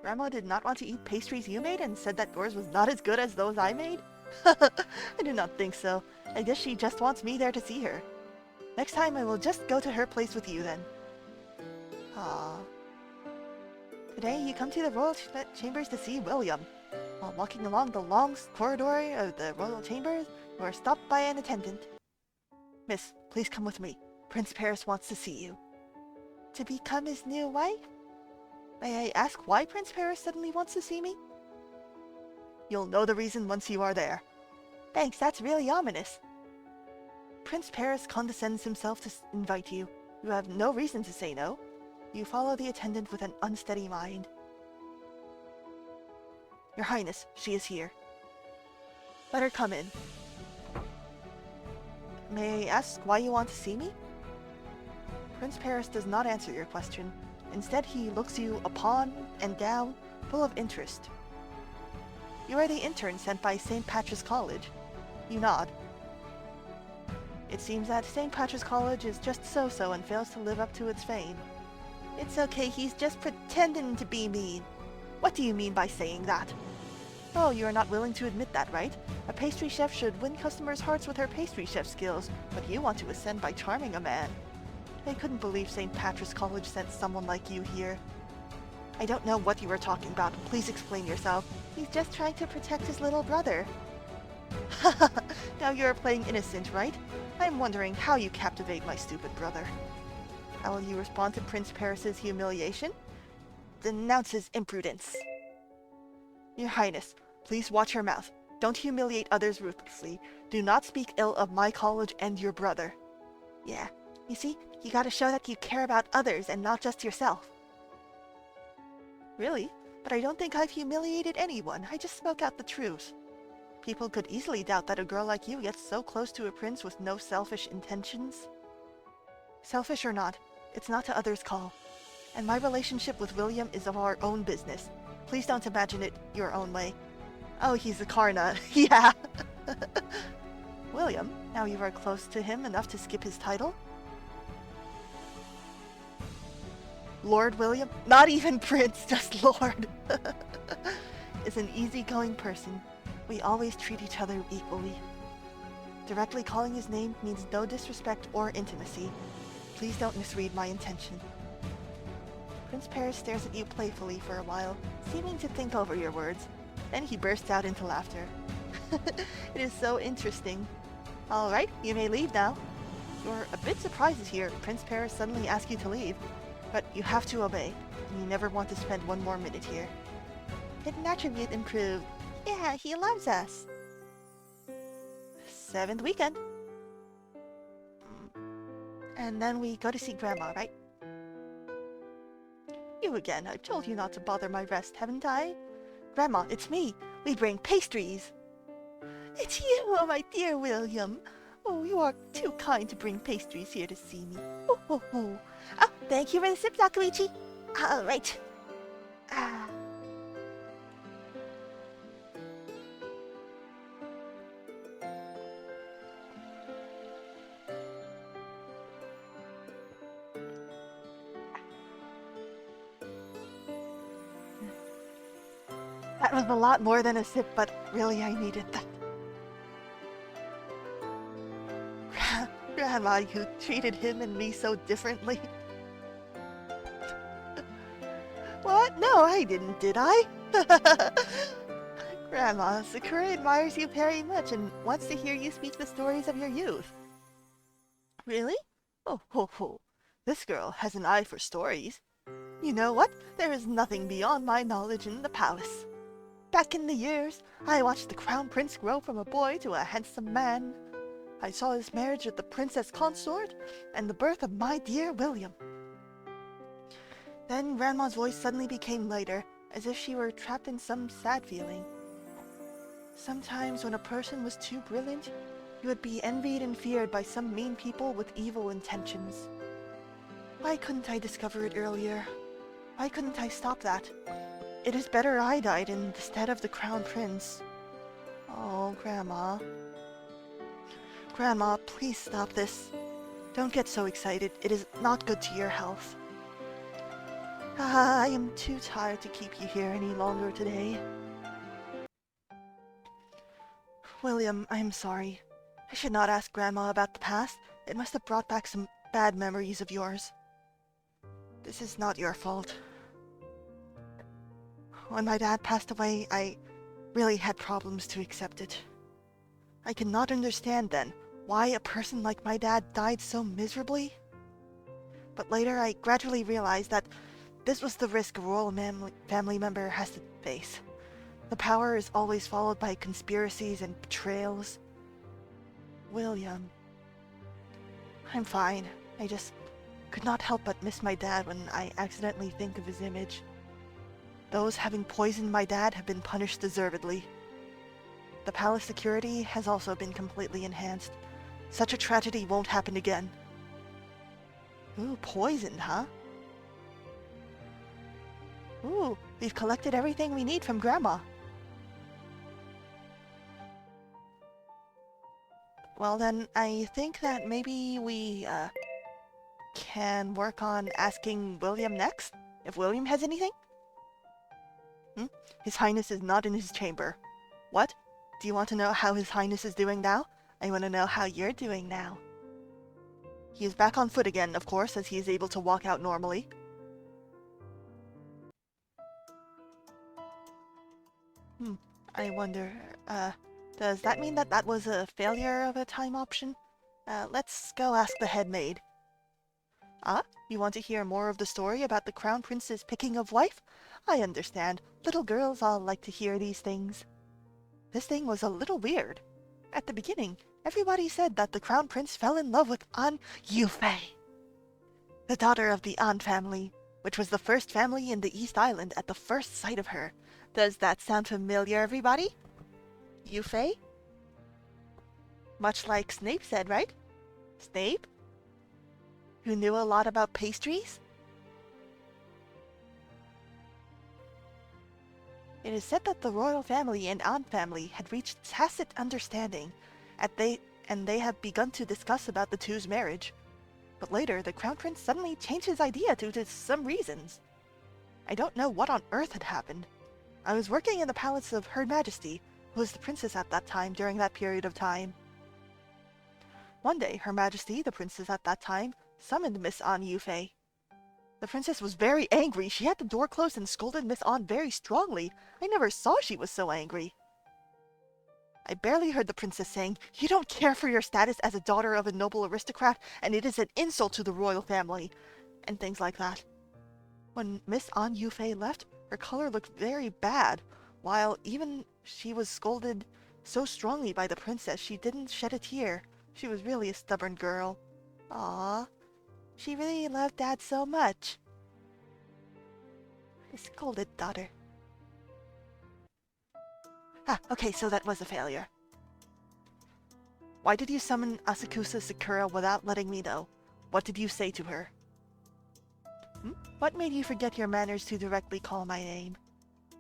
Grandma did not want to eat pastries you made and said that yours was not as good as those I made? I do not think so. I guess she just wants me there to see her. Next time I will just go to her place with you then. Aww. Today you come to the royal chambers to see William. While walking along the long corridor of the royal chambers, you are stopped by an attendant. Miss, please come with me. Prince Paris wants to see you. To become his new wife? May I ask why Prince Paris suddenly wants to see me? You'll know the reason once you are there. Thanks, that's really ominous. Prince Paris condescends himself to invite you. You have no reason to say no. You follow the attendant with an unsteady mind. Your Highness, she is here. Let her come in. May I ask why you want to see me? Prince Paris does not answer your question. Instead, he looks you upon and down, full of interest. You are the intern sent by St. Patrick's College. You nod. It seems that St. Patrick's College is just so-so and fails to live up to its fame. It's okay, he's just pretending to be mean. What do you mean by saying that? Oh, you are not willing to admit that, right? A pastry chef should win customers' hearts with her pastry chef skills, but you want to ascend by charming a man. I couldn't believe St. Patrick's College sent someone like you here. I don't know what you were talking about. Please explain yourself. He's just trying to protect his little brother. Now you're playing innocent, right? I'm wondering how you captivate my stupid brother. How will you respond to Prince Paris's humiliation? Denounce his imprudence. Your Highness, please watch your mouth. Don't humiliate others ruthlessly. Do not speak ill of my college and your brother. Yeah, you see, you gotta show that you care about others and not just yourself. Really? But I don't think I've humiliated anyone. I just spoke out the truth. People could easily doubt that a girl like you gets so close to a prince with no selfish intentions. Selfish or not, it's not to others' call. And my relationship with William is of our own business. Please don't imagine it your own way. Oh, he's a car nut. Yeah. William, now you are close to him enough to skip his title? Lord William? Not even Prince, just Lord. Is an easygoing person. We always treat each other equally. Directly calling his name means no disrespect or intimacy. Please don't misread my intention. Prince Paris stares at you playfully for a while, seeming to think over your words. Then he bursts out into laughter. It is so interesting. Alright, you may leave now. You're a bit surprised to hear Prince Paris suddenly ask you to leave, but you have to obey, and you never want to spend one more minute here. Hidden attribute improved. Yeah, he loves us. 7th weekend. And then we go to see Grandma, right? You again. I've told you not to bother my rest, haven't I? Grandma, it's me. We bring pastries. It's you, oh my dear William. Oh, you are too kind to bring pastries here to see me. Oh, oh, oh. Oh, thank you for the sip, Zakuichi. All right. Ah. That was a lot more than a sip, but really I needed that. Grandma, you treated him and me so differently. What? No, I didn't, did I? Grandma, Sakura admires you very much and wants to hear you speak the stories of your youth. Really? Oh, ho, ho. This girl has an eye for stories. You know what? There is nothing beyond my knowledge in the palace. Back in the years, I watched the Crown Prince grow from a boy to a handsome man. I saw his marriage with the princess consort and the birth of my dear William. Then Grandma's voice suddenly became lighter, as if she were trapped in some sad feeling. Sometimes when a person was too brilliant, he would be envied and feared by some mean people with evil intentions. Why couldn't I discover it earlier? Why couldn't I stop that? It is better I died instead of the Crown Prince. Oh, Grandma. Grandma, please stop this. Don't get so excited. It is not good to your health. I am too tired to keep you here any longer today. William, I am sorry. I should not ask Grandma about the past. It must have brought back some bad memories of yours. This is not your fault. When my dad passed away, I really had problems to accept it. I could not understand then why a person like my dad died so miserably. But later I gradually realized that this was the risk a royal family member has to face. The power is always followed by conspiracies and betrayals. William. I'm fine. I just could not help but miss my dad when I accidentally think of his image. Those having poisoned my dad have been punished deservedly. The palace security has also been completely enhanced. Such a tragedy won't happen again. Ooh, poisoned, huh? Ooh, we've collected everything we need from Grandma. Well then, I think that maybe we, can work on asking William next? If William has anything? Hmm? His Highness is not in his chamber. What? Do you want to know how His Highness is doing now? I want to know how you're doing now. He is back on foot again, of course, as he is able to walk out normally. I wonder, does that mean that that was a failure of a time option? Let's go ask the head maid. Ah, you want to hear more of the story about the Crown Prince's picking of wife? I understand. Little girls all like to hear these things. This thing was a little weird. At the beginning, everybody said that the Crown Prince fell in love with An Yufei, the daughter of the An family, which was the first family in the East Island at the first sight of her. Does that sound familiar, everybody? Yufei? Much like Snape said, right? Snape? Who knew a lot about pastries? It is said that the royal family and An family had reached tacit understanding, and they have begun to discuss about the two's marriage. But later, the Crown Prince suddenly changed his idea due to some reasons. I don't know what on earth had happened. I was working in the palace of Her Majesty, who was the princess at that time during that period of time. One day, Her Majesty, the princess at that time, summoned Miss An Yufei. The princess was very angry. She had the door closed and scolded Miss An very strongly. I never saw she was so angry. I barely heard the princess saying, "You don't care for your status as a daughter of a noble aristocrat, and it is an insult to the royal family," and things like that. When Miss An Yufei left, her color looked very bad, while even she was scolded so strongly by the princess, she didn't shed a tear. She was really a stubborn girl. Aww. She really loved Dad so much. A scolded daughter. Ah, okay, so that was a failure. Why did you summon Asakusa Sakura without letting me know? What did you say to her? What made you forget your manners to directly call my name?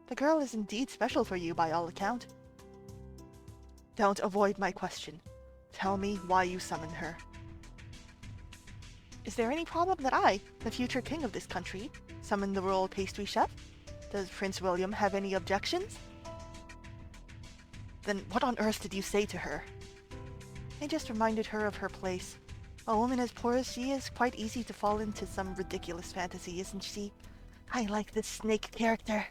The girl is indeed special for you by all account. Don't avoid my question. Tell me why you summoned her. Is there any problem that I, the future king of this country, summon the royal pastry chef? Does Prince William have any objections? Then what on earth did you say to her? I just reminded her of her place. A woman as poor as she is, quite easy to fall into some ridiculous fantasy, isn't she? I like this snake character.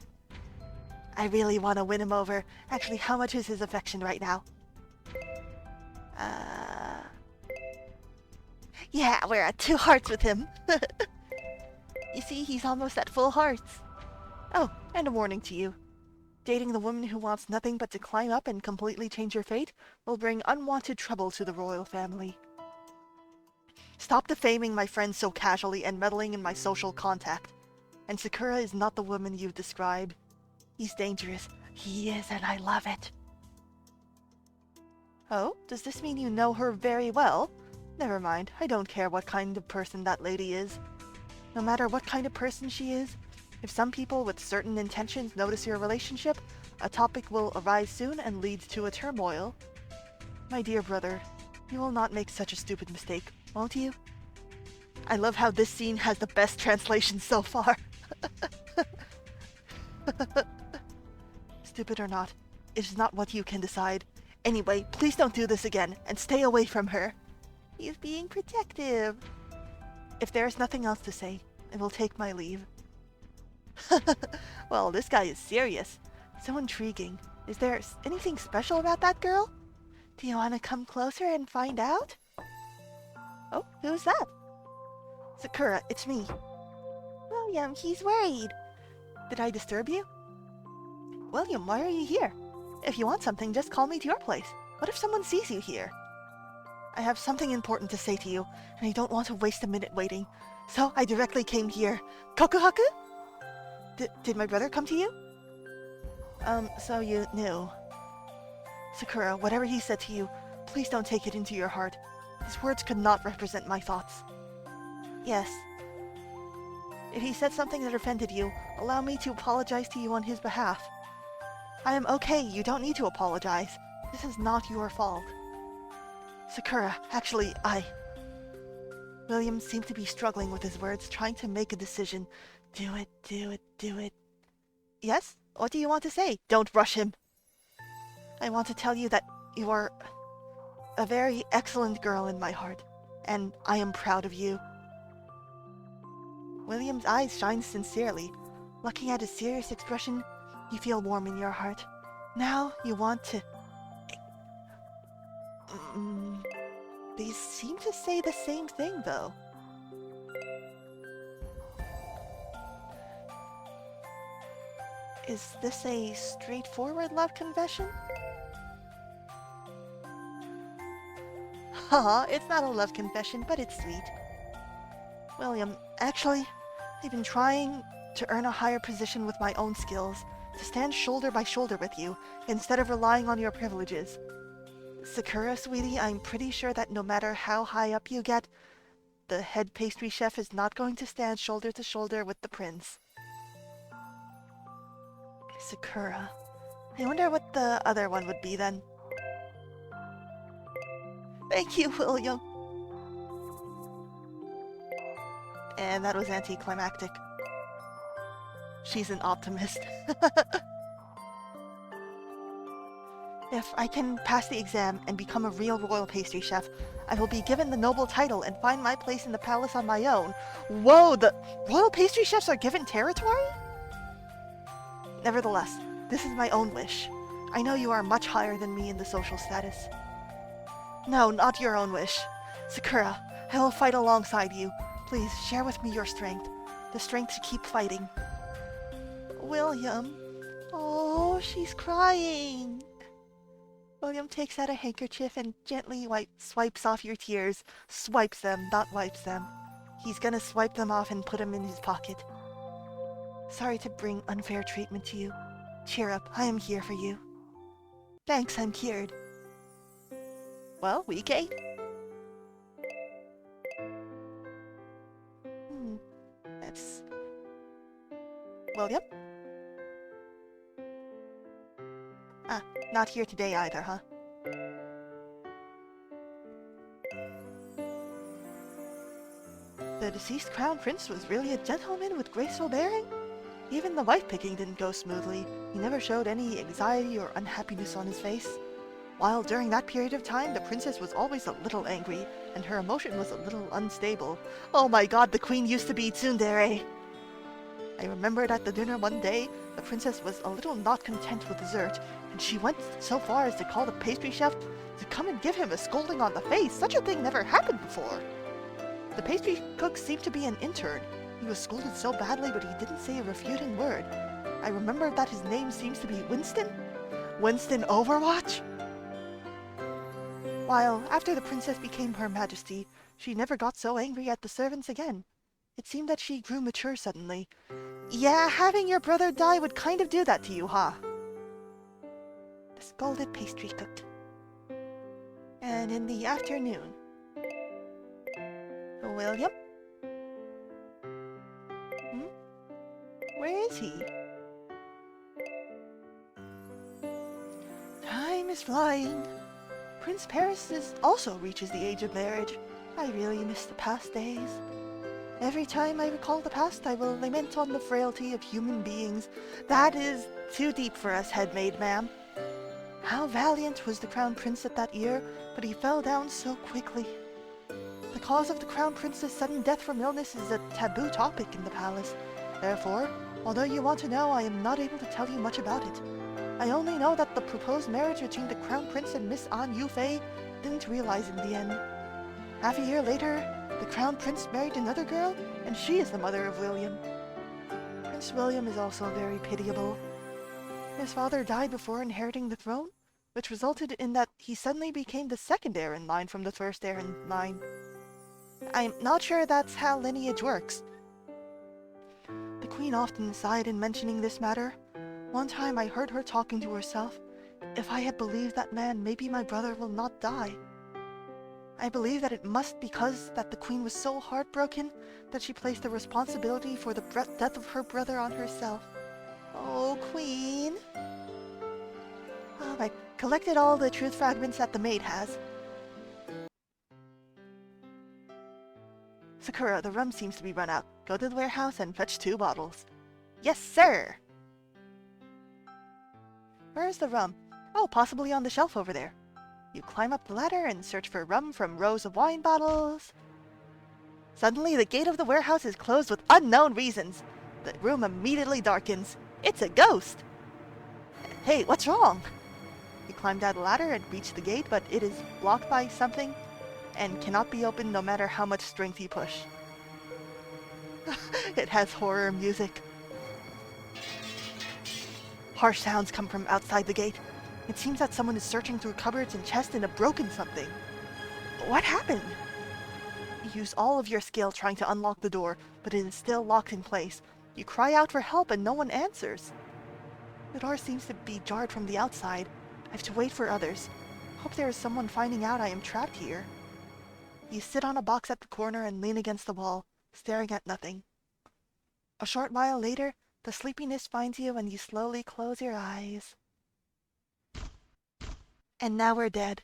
I really want to win him over. Actually, how much is his affection right now? Yeah, we're at 2 hearts with him. You see, he's almost at full hearts. Oh, and a warning to you. Dating the woman who wants nothing but to climb up and completely change your fate will bring unwanted trouble to the royal family. Stop defaming my friends so casually and meddling in my social contact. And Sakura is not the woman you've described. He's dangerous. He is, and I love it. Oh, does this mean you know her very well? Never mind, I don't care what kind of person that lady is. No matter what kind of person she is, if some people with certain intentions notice your relationship, a topic will arise soon and lead to a turmoil. My dear brother, you will not make such a stupid mistake, won't you? I love how this scene has the best translation so far. Stupid or not, it is not what you can decide. Anyway, please don't do this again, and stay away from her. He is being protective. If there is nothing else to say, I will take my leave. Well, this guy is serious. So intriguing. Is there anything special about that girl? Do you want to come closer and find out? Oh, who's that? Sakura, it's me. William, he's worried. Did I disturb you? William, why are you here? If you want something, just call me to your place. What if someone sees you here? I have something important to say to you, and I don't want to waste a minute waiting. So I directly came here. Kokuhaku? Did my brother come to you? So you knew. Sakura, whatever he said to you, please don't take it into your heart. His words could not represent my thoughts. Yes. If he said something that offended you, allow me to apologize to you on his behalf. I am okay, you don't need to apologize. This is not your fault. Sakura, actually, William seemed to be struggling with his words, trying to make a decision. Do it, do it, do it. Yes? What do you want to say? Don't rush him. I want to tell you that you are a very excellent girl in my heart, and I am proud of you. William's eyes shine sincerely. Looking at his serious expression, you feel warm in your heart. Now you want to... They seem to say the same thing, though. Is this a straightforward love confession? Haha, it's not a love confession, but it's sweet. William, actually, I've been trying to earn a higher position with my own skills, to stand shoulder by shoulder with you, instead of relying on your privileges. Sakura, sweetie, I'm pretty sure that no matter how high up you get, the head pastry chef is not going to stand shoulder to shoulder with the prince. Sakura. I wonder what the other one would be then. Thank you, William. And that was anticlimactic. She's an optimist. If I can pass the exam and become a real royal pastry chef, I will be given the noble title and find my place in the palace on my own. Whoa, the royal pastry chefs are given territory? Nevertheless, this is my own wish. I know you are much higher than me in the social status. No, not your own wish. Sakura, I will fight alongside you. Please, share with me your strength. The strength to keep fighting. William. Oh, she's crying. William takes out a handkerchief and gently swipes off your tears. Swipes them, not wipes them. He's gonna swipe them off and put them in his pocket. Sorry to bring unfair treatment to you. Cheer up, I am here for you. Thanks, I'm cured. Well, week 8. That's... William? Ah, not here today either, huh? The deceased crown prince was really a gentleman with graceful bearing? Even the wife-picking didn't go smoothly. He never showed any anxiety or unhappiness on his face. While during that period of time, the princess was always a little angry, and her emotion was a little unstable. Oh my god, the queen used to be tsundere! I remembered at the dinner one day, the princess was a little not content with dessert, and she went so far as to call the pastry chef to come and give him a scolding on the face. Such a thing never happened before. The pastry cook seemed to be an intern. He was scolded so badly, but he didn't say a refuting word. I remembered that his name seems to be Winston? Winston Overwatch? While, after the princess became Her Majesty, she never got so angry at the servants again. It seemed that she grew mature suddenly. Yeah, having your brother die would kind of do that to you, huh? The scolded pastry cook. And in the afternoon... William? Where is he? Time is flying. Prince Paris also reaches the age of marriage. I really miss the past days. Every time I recall the past, I will lament on the frailty of human beings. That is too deep for us, headmaid, ma'am. How valiant was the crown prince at that year, but he fell down so quickly. The cause of the crown prince's sudden death from illness is a taboo topic in the palace. Therefore, although you want to know, I am not able to tell you much about it. I only know that the proposed marriage between the crown prince and Miss An Yufei didn't realize in the end. Half a year later, the crown prince married another girl, and she is the mother of William. Prince William is also very pitiable. His father died before inheriting the throne, which resulted in that he suddenly became the second heir in line from the first heir in line. I'm not sure that's how lineage works. The queen often sighed in mentioning this matter. One time I heard her talking to herself. If I had believed that man, maybe my brother will not die. I believe that it must because that the queen was so heartbroken that she placed the responsibility for the death of her brother on herself. Oh, queen. I collected all the truth fragments that the maid has. Sakura, the rum seems to be run out. Go to the warehouse and fetch 2 bottles. Yes, sir! Where is the rum? Oh, possibly on the shelf over there. You climb up the ladder and search for rum from rows of wine bottles. Suddenly, the gate of the warehouse is closed with unknown reasons. The room immediately darkens. It's a ghost! Hey, what's wrong? You climb down the ladder and reach the gate, but it is blocked by something and cannot be opened no matter how much strength you push. It has horror music. Harsh sounds come from outside the gate. It seems that someone is searching through cupboards and chests and have broken something. What happened? You use all of your skill trying to unlock the door, but it is still locked in place. You cry out for help and no one answers. The door seems to be jarred from the outside. I have to wait for others. Hope there is someone finding out I am trapped here. You sit on a box at the corner and lean against the wall, staring at nothing. A short while later, the sleepiness finds you and you slowly close your eyes. And now we're dead.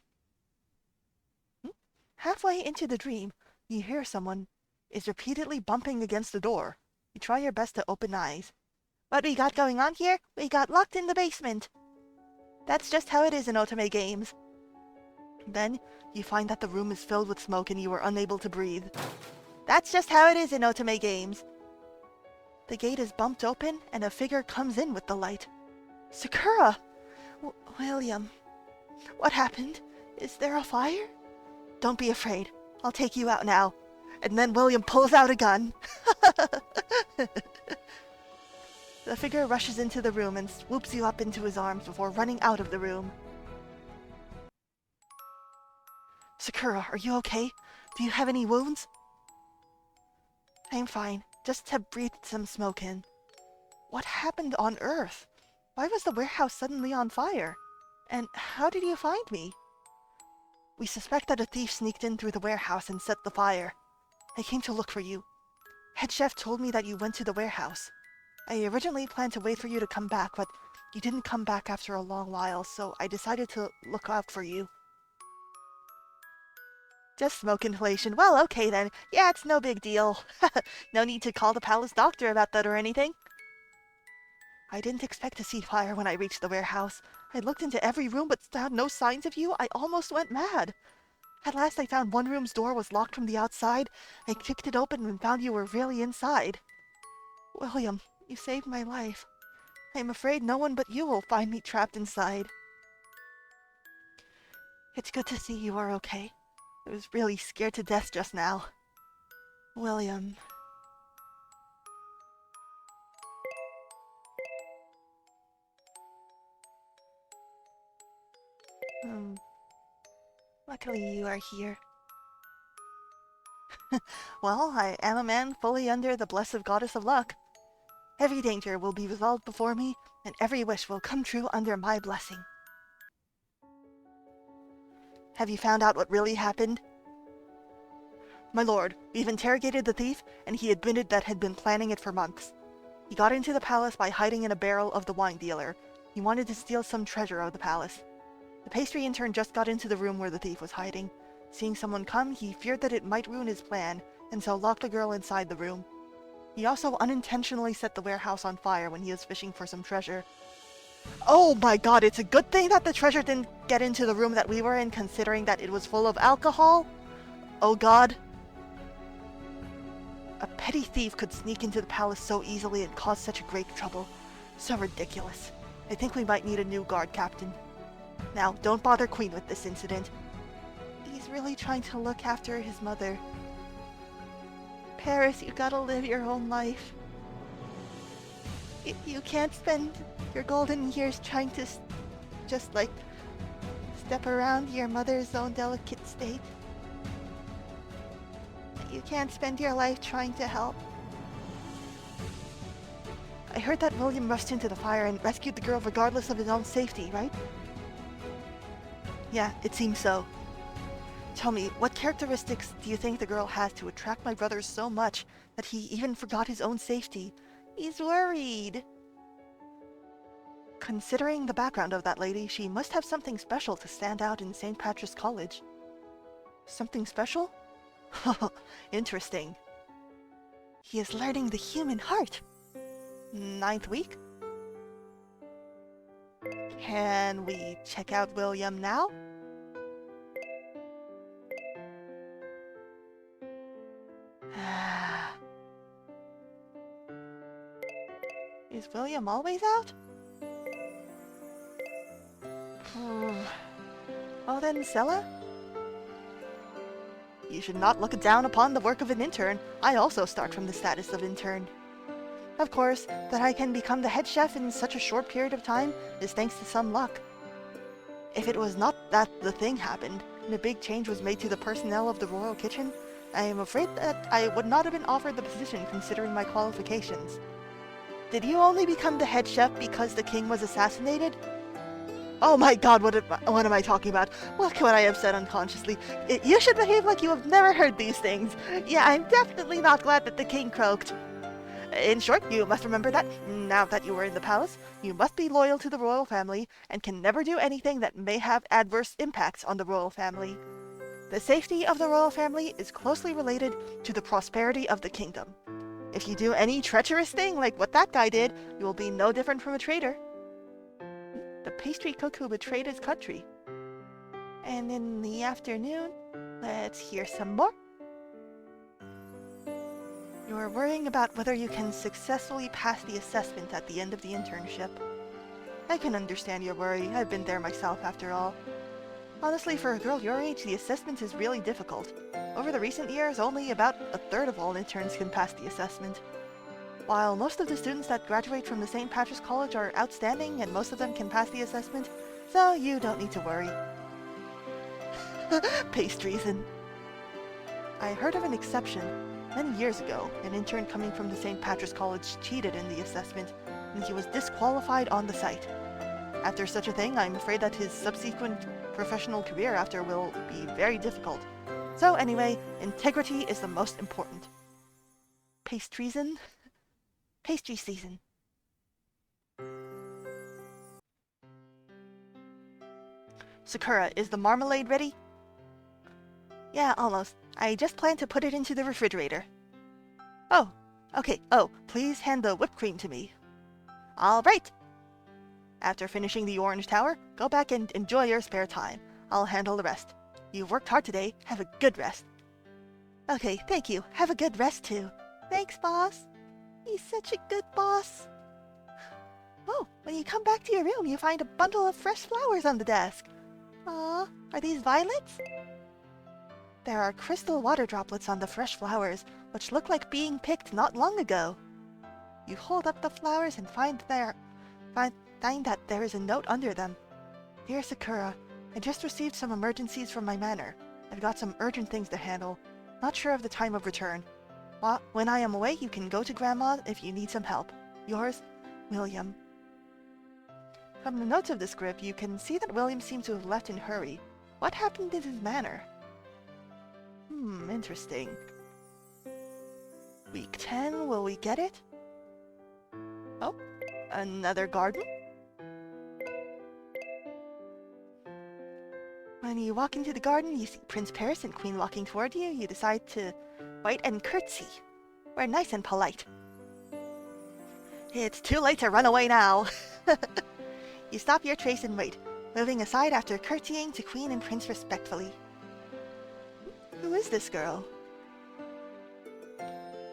Halfway into the dream, you hear someone is repeatedly bumping against the door. You try your best to open eyes. What we got going on here? We got locked in the basement. That's just how it is in Otome games. Then, you find that the room is filled with smoke and you are unable to breathe. That's just how it is in Otome games. The gate is bumped open and a figure comes in with the light. Sakura! William. What happened? Is there a fire? Don't be afraid. I'll take you out now. And then William pulls out a gun. The figure rushes into the room and swoops you up into his arms before running out of the room. Sakura, are you okay? Do you have any wounds? I'm fine. Just have breathed some smoke in. What happened on Earth? Why was the warehouse suddenly on fire? And how did you find me? We suspect that a thief sneaked in through the warehouse and set the fire. I came to look for you. Head chef told me that you went to the warehouse. I originally planned to wait for you to come back, but you didn't come back after a long while, so I decided to look out for you. Just smoke inhalation. Well, okay then. Yeah, it's no big deal. No need to call the palace doctor about that or anything. I didn't expect to see fire when I reached the warehouse. I looked into every room but found no signs of you. I almost went mad. At last I found one room's door was locked from the outside. I kicked it open and found you were really inside. William, you saved my life. I am afraid no one but you will find me trapped inside. It's good to see you are okay. I was really scared to death just now. William. Luckily you are here. Well, I am a man fully under the blessed goddess of luck. Every danger will be resolved before me, and every wish will come true under my blessing. Have you found out what really happened? My lord, we've interrogated the thief, and he admitted that had been planning it for months. He got into the palace by hiding in a barrel of the wine dealer. He wanted to steal some treasure of the palace. The pastry intern just got into the room where the thief was hiding. Seeing someone come, he feared that it might ruin his plan, and so locked the girl inside the room. He also unintentionally set the warehouse on fire when he was fishing for some treasure. Oh my god, it's a good thing that the treasure didn't get into the room that we were in, considering that it was full of alcohol. Oh god. A petty thief could sneak into the palace so easily and cause such great trouble. So ridiculous. I think we might need a new guard captain. Now, don't bother Queen with this incident. He's really trying to look after his mother. Paris, you gotta live your own life. You can't spend your golden years trying to just, like, step around your mother's own delicate state. You can't spend your life trying to help. I heard that William rushed into the fire and rescued the girl regardless of his own safety, right? Yeah, it seems so. Tell me, what characteristics do you think the girl has to attract my brother so much that he even forgot his own safety? He's worried. Considering the background of that lady, she must have something special to stand out in St. Patrick's College. Something special? Interesting. He is learning the human heart. 9th week? Can we check out William now? Is William always out? Oh, then Sella? You should not look down upon the work of an intern. I also start from the status of intern. Of course, that I can become the head chef in such a short period of time is thanks to some luck. If it was not that the thing happened, and a big change was made to the personnel of the royal kitchen, I am afraid that I would not have been offered the position considering my qualifications. Did you only become the head chef because the king was assassinated? Oh my god, what am I talking about? What could I have said unconsciously? You should behave like you have never heard these things. Yeah, I'm definitely not glad that the king croaked. In short, you must remember that, now that you are in the palace, you must be loyal to the royal family and can never do anything that may have adverse impacts on the royal family. The safety of the royal family is closely related to the prosperity of the kingdom. If you do any treacherous thing like what that guy did, you will be no different from a traitor. The pastry cook who betrayed his country. And in the afternoon, let's hear some more. You're worrying about whether you can successfully pass the assessment at the end of the internship. I can understand your worry. I've been there myself after all. Honestly, for a girl your age, the assessment is really difficult. Over the recent years, only about a third of all interns can pass the assessment. While most of the students that graduate from the St. Patrick's College are outstanding and most of them can pass the assessment, so you don't need to worry. Pastries and... I heard of an exception. Many years ago, an intern coming from the St. Patrick's College cheated in the assessment, and he was disqualified on the site. After such a thing, I'm afraid that his subsequent professional career after will be very difficult. So anyway, integrity is the most important. Pastry season. Sakura, is the marmalade ready? Yeah, almost. I just plan to put it into the refrigerator. Oh, okay. Oh, please hand the whipped cream to me. All right. After finishing the orange tower, go back and enjoy your spare time. I'll handle the rest. You've worked hard today. Have a good rest. Okay, thank you. Have a good rest too. Thanks, boss. He's such a good boss. Oh, when you come back to your room, you find a bundle of fresh flowers on the desk. Aw, are these violets? There are crystal water droplets on the fresh flowers, which look like being picked not long ago. You hold up the flowers and find that there is a note under them. Dear Sakura, I just received some emergencies from my manor. I've got some urgent things to handle. Not sure of the time of return. When I am away, you can go to Grandma if you need some help. Yours, William. From the notes of the script, you can see that William seems to have left in a hurry. What happened in his manor? Interesting. Week 10, will we get it? Oh, another garden? When you walk into the garden, you see Prince Paris and Queen walking toward you. You decide to wait and curtsy. We're nice and polite. It's too late to run away now. You stop your trace and wait, moving aside after curtsying to Queen and Prince respectfully. Who is this girl?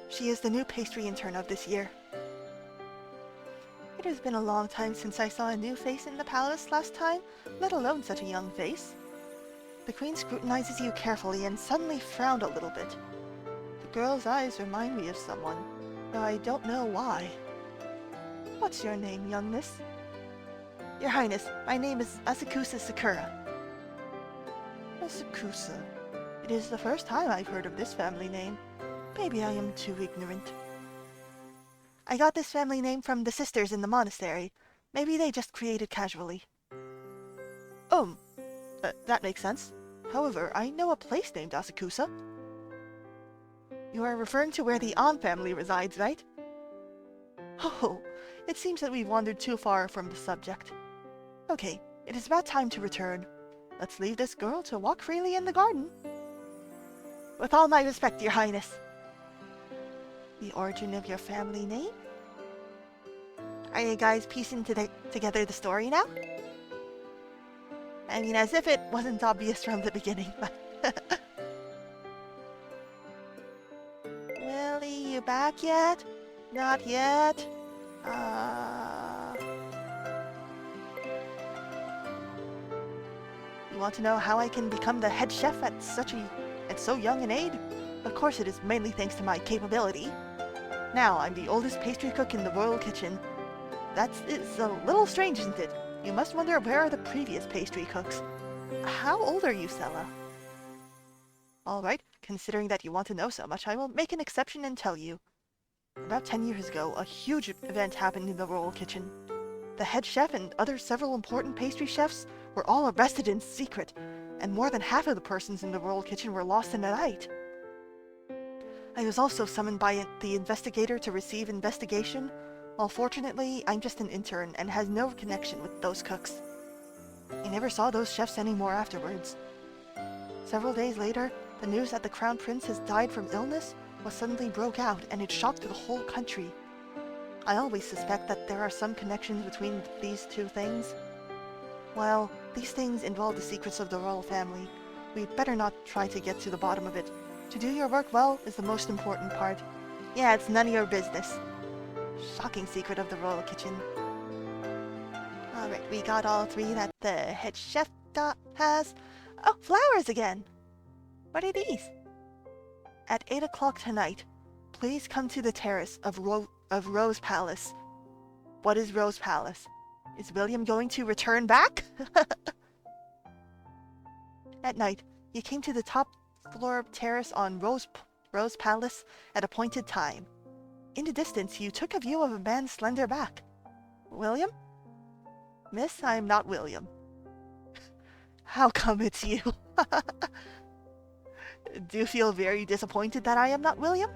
She is the new pastry intern of this year. It has been a long time since I saw a new face in the palace last time, let alone such a young face. The Queen scrutinizes you carefully and suddenly frowned a little bit. The girl's eyes remind me of someone, though I don't know why. What's your name, youngness? Your Highness, my name is Asakusa Sakura. Asakusa. It is the first time I've heard of this family name. Maybe I am too ignorant. I got this family name from the sisters in the monastery. Maybe they just created casually. That makes sense. However, I know a place named Asakusa. You are referring to where the An family resides, right? Oh, it seems that we've wandered too far from the subject. Okay, it is about time to return. Let's leave this girl to walk freely in the garden. With all my respect, Your Highness. The origin of your family name? Are you guys piecing together the story now? I mean, as if it wasn't obvious from the beginning, but... Willie, you back yet? Not yet? You want to know how I can become the head chef at so young an age? Of course it is mainly thanks to my capability. Now, I'm the oldest pastry cook in the royal kitchen. It's a little strange, isn't it? You must wonder, where are the previous pastry cooks? How old are you, Sella? Alright, considering that you want to know so much, I will make an exception and tell you. About 10 years ago, a huge event happened in the royal kitchen. The head chef and several important pastry chefs were all arrested in secret, and more than half of the persons in the royal kitchen were lost in the night. I was also summoned by the investigator to receive investigation. Well, fortunately, I'm just an intern and has no connection with those cooks. I never saw those chefs anymore afterwards. Several days later, the news that the Crown Prince has died from illness suddenly broke out, and it shocked the whole country. I always suspect that there are some connections between these two things. While these things involve the secrets of the royal family, we'd better not try to get to the bottom of it. To do your work well is the most important part. Yeah, it's none of your business. Shocking secret of the royal kitchen. Alright, we got all three that the head chef has. Oh, flowers again! What are these? At 8 o'clock tonight, please come to the terrace of Rose Palace. What is Rose Palace? Is William going to return back? At night, you came to the top floor terrace on Rose Palace at appointed time. In the distance, you took a view of a man's slender back. William? Miss, I am not William. How come it's you? Do you feel very disappointed that I am not William?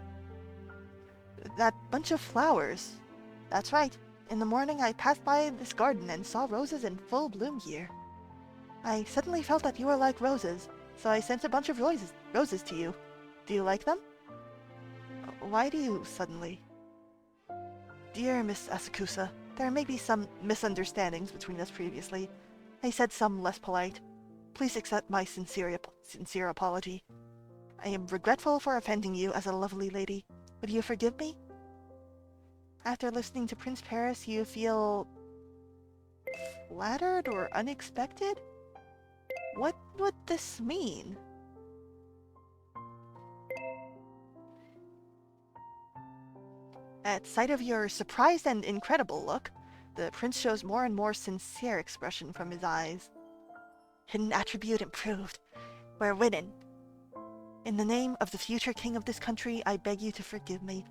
That bunch of flowers. That's right. In the morning I passed by this garden and saw roses in full bloom here. I suddenly felt that you were like roses, so I sent a bunch of roses to you. Do you like them? Why do you suddenly? Dear Miss Asakusa, there may be some misunderstandings between us previously. I said some less polite. Please accept my sincere apology. I am regretful for offending you as a lovely lady. Would you forgive me? After listening to Prince Paris, you feel flattered or unexpected? What would this mean? At sight of your surprised and incredible look, the prince shows more and more sincere expression from his eyes. Hidden attribute improved. We're winning. In the name of the future king of this country, I beg you to forgive me.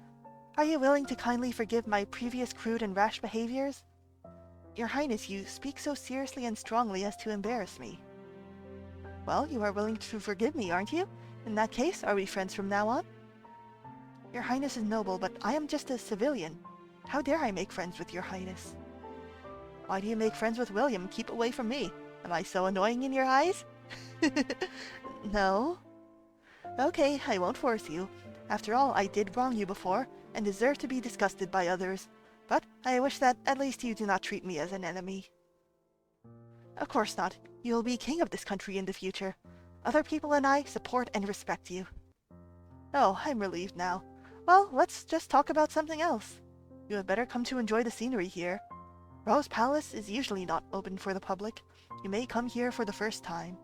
Are you willing to kindly forgive my previous crude and rash behaviors? Your Highness, you speak so seriously and strongly as to embarrass me. Well, you are willing to forgive me, aren't you? In that case, are we friends from now on? Your Highness is noble, but I am just a civilian. How dare I make friends with your Highness? Why do you make friends with William? Keep away from me. Am I so annoying in your eyes? No? Okay, I won't force you. After all, I did wrong you before, and deserve to be disgusted by others. But I wish that at least you do not treat me as an enemy. Of course not. You will be king of this country in the future. Other people and I support and respect you. Oh, I'm relieved now. Well, let's just talk about something else. You had better come to enjoy the scenery here. Rose Palace is usually not open for the public. You may come here for the first time.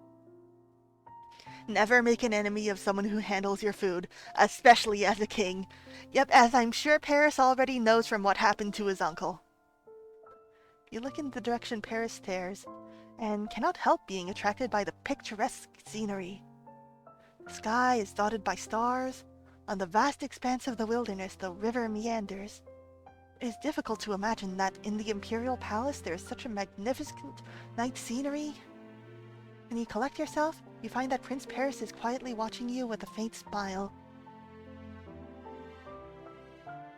Never make an enemy of someone who handles your food, especially as a king. Yep, as I'm sure Paris already knows from what happened to his uncle. You look in the direction Paris stares, and cannot help being attracted by the picturesque scenery. The sky is dotted by stars. On the vast expanse of the wilderness, the river meanders. It is difficult to imagine that in the imperial palace there is such a magnificent night scenery. When you collect yourself, you find that Prince Paris is quietly watching you with a faint smile.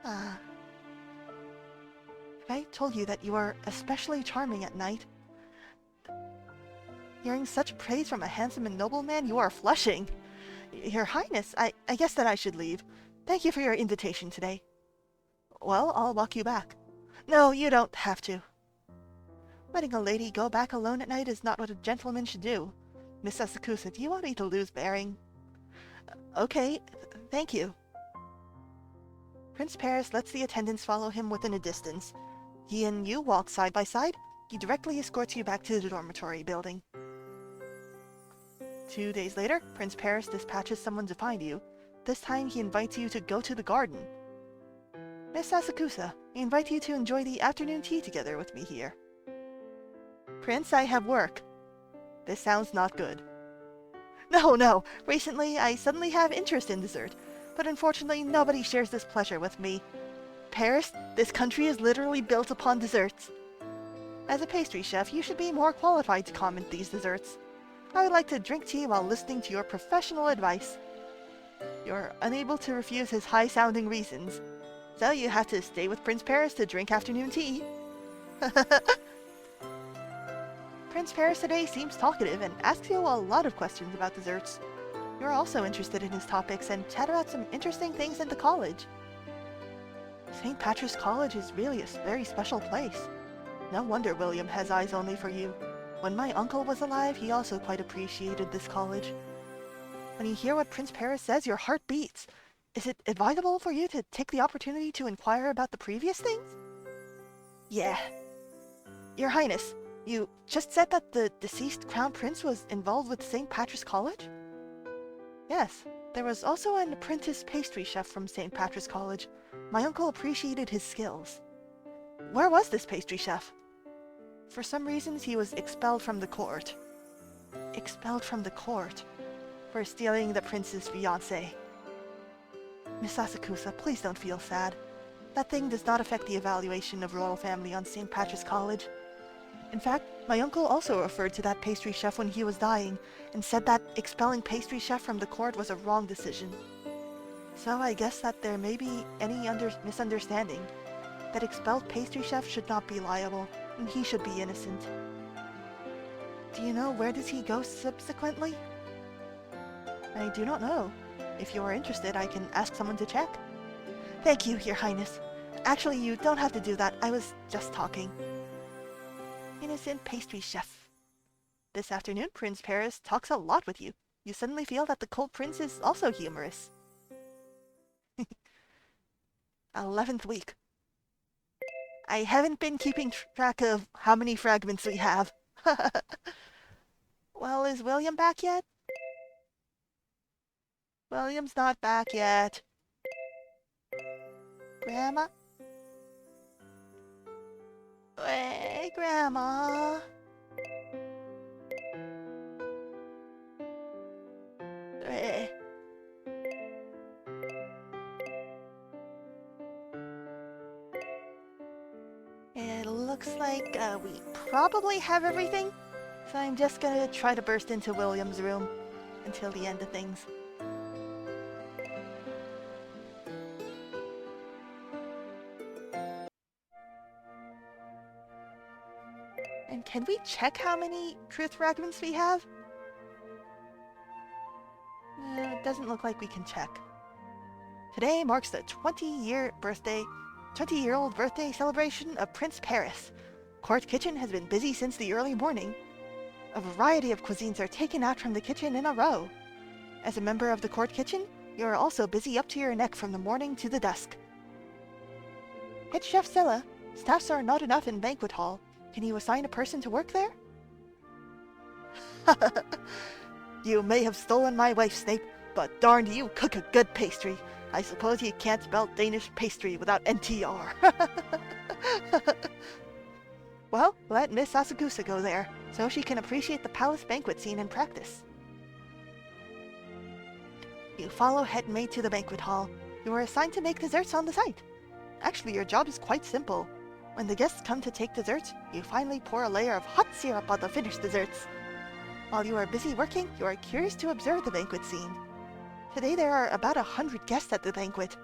If I told you that you are especially charming at night, hearing such praise from a handsome and noble man, you are flushing. Your Highness, I guess that I should leave. Thank you for your invitation today. Well, I'll walk you back. No, you don't have to. Letting a lady go back alone at night is not what a gentleman should do. Miss Asakusa, do you want me to lose bearing? Okay, thank you. Prince Paris lets the attendants follow him within a distance. He and you walk side by side. He directly escorts you back to the dormitory building. 2 days later, Prince Paris dispatches someone to find you. This time he invites you to go to the garden. Miss Asakusa, I invite you to enjoy the afternoon tea together with me here. Prince, I have work. This sounds not good. No. Recently, I suddenly have interest in dessert, but unfortunately nobody shares this pleasure with me. Paris, this country is literally built upon desserts. As a pastry chef, you should be more qualified to comment these desserts. I would like to drink tea while listening to your professional advice. You're unable to refuse his high-sounding reasons, so you have to stay with Prince Paris to drink afternoon tea. Prince Paris today seems talkative and asks you a lot of questions about desserts. You're also interested in his topics and chat about some interesting things in the college. St. Patrick's College is really a very special place. No wonder William has eyes only for you. When my uncle was alive, he also quite appreciated this college. When you hear what Prince Paris says, your heart beats. Is it advisable for you to take the opportunity to inquire about the previous things? Yeah. Your Highness, you just said that the deceased Crown Prince was involved with St. Patrick's College? Yes. There was also an apprentice pastry chef from St. Patrick's College. My uncle appreciated his skills. Where was this pastry chef? For some reasons, he was expelled from the court. Expelled from the court? For stealing the prince's fiancée. Miss Asakusa, please don't feel sad. That thing does not affect the evaluation of royal family on St. Patrick's College. In fact, my uncle also referred to that pastry chef when he was dying, and said that expelling pastry chef from the court was a wrong decision. So I guess that there may be any misunderstanding. That expelled pastry chef should not be liable, and he should be innocent. Do you know where does he go subsequently? I do not know. If you are interested, I can ask someone to check. Thank you, Your Highness. Actually, you don't have to do that. I was just talking. Innocent pastry chef. This afternoon, Prince Paris talks a lot with you. You suddenly feel that the cold prince is also humorous. 11th week. I haven't been keeping track of how many fragments we have. Well, is William back yet? William's not back yet. Grandma? Hey, Grandma. Hey. It looks like we probably have everything, so I'm just gonna try to burst into William's room until the end of things. And can we check how many truth fragments we have? It doesn't look like we can check. Today marks the 20-year-old birthday celebration of Prince Paris. Court kitchen has been busy since the early morning. A variety of cuisines are taken out from the kitchen in a row. As a member of the court kitchen, you are also busy up to your neck from the morning to the dusk. Head Chef Scylla, staffs are not enough in banquet hall. Can you assign a person to work there? You may have stolen my wife, Snape, but darn, you cook a good pastry. I suppose you can't spell Danish pastry without NTR. Well, let Miss Asakusa go there, so she can appreciate the palace banquet scene in practice. You follow head maid to the banquet hall. You are assigned to make desserts on the site. Actually, your job is quite simple. When the guests come to take desserts, you finally pour a layer of hot syrup on the finished desserts. While you are busy working, you are curious to observe the banquet scene. Today there are about 100 guests at the banquet.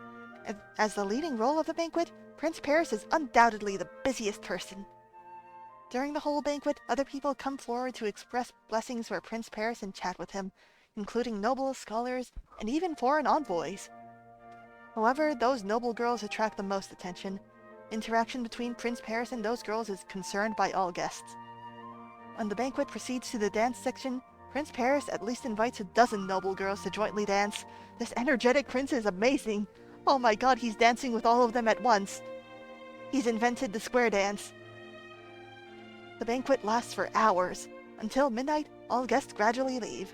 As the leading role of the banquet, Prince Paris is undoubtedly the busiest person. During the whole banquet, other people come forward to express blessings for Prince Paris and chat with him, including noble scholars and even foreign envoys. However, those noble girls attract the most attention. Interaction between Prince Paris and those girls is concerned by all guests. When the banquet proceeds to the dance section, Prince Paris at least invites a dozen noble girls to jointly dance. This energetic prince is amazing. Oh my god, he's dancing with all of them at once. He's invented the square dance. The banquet lasts for hours. Until midnight, all guests gradually leave.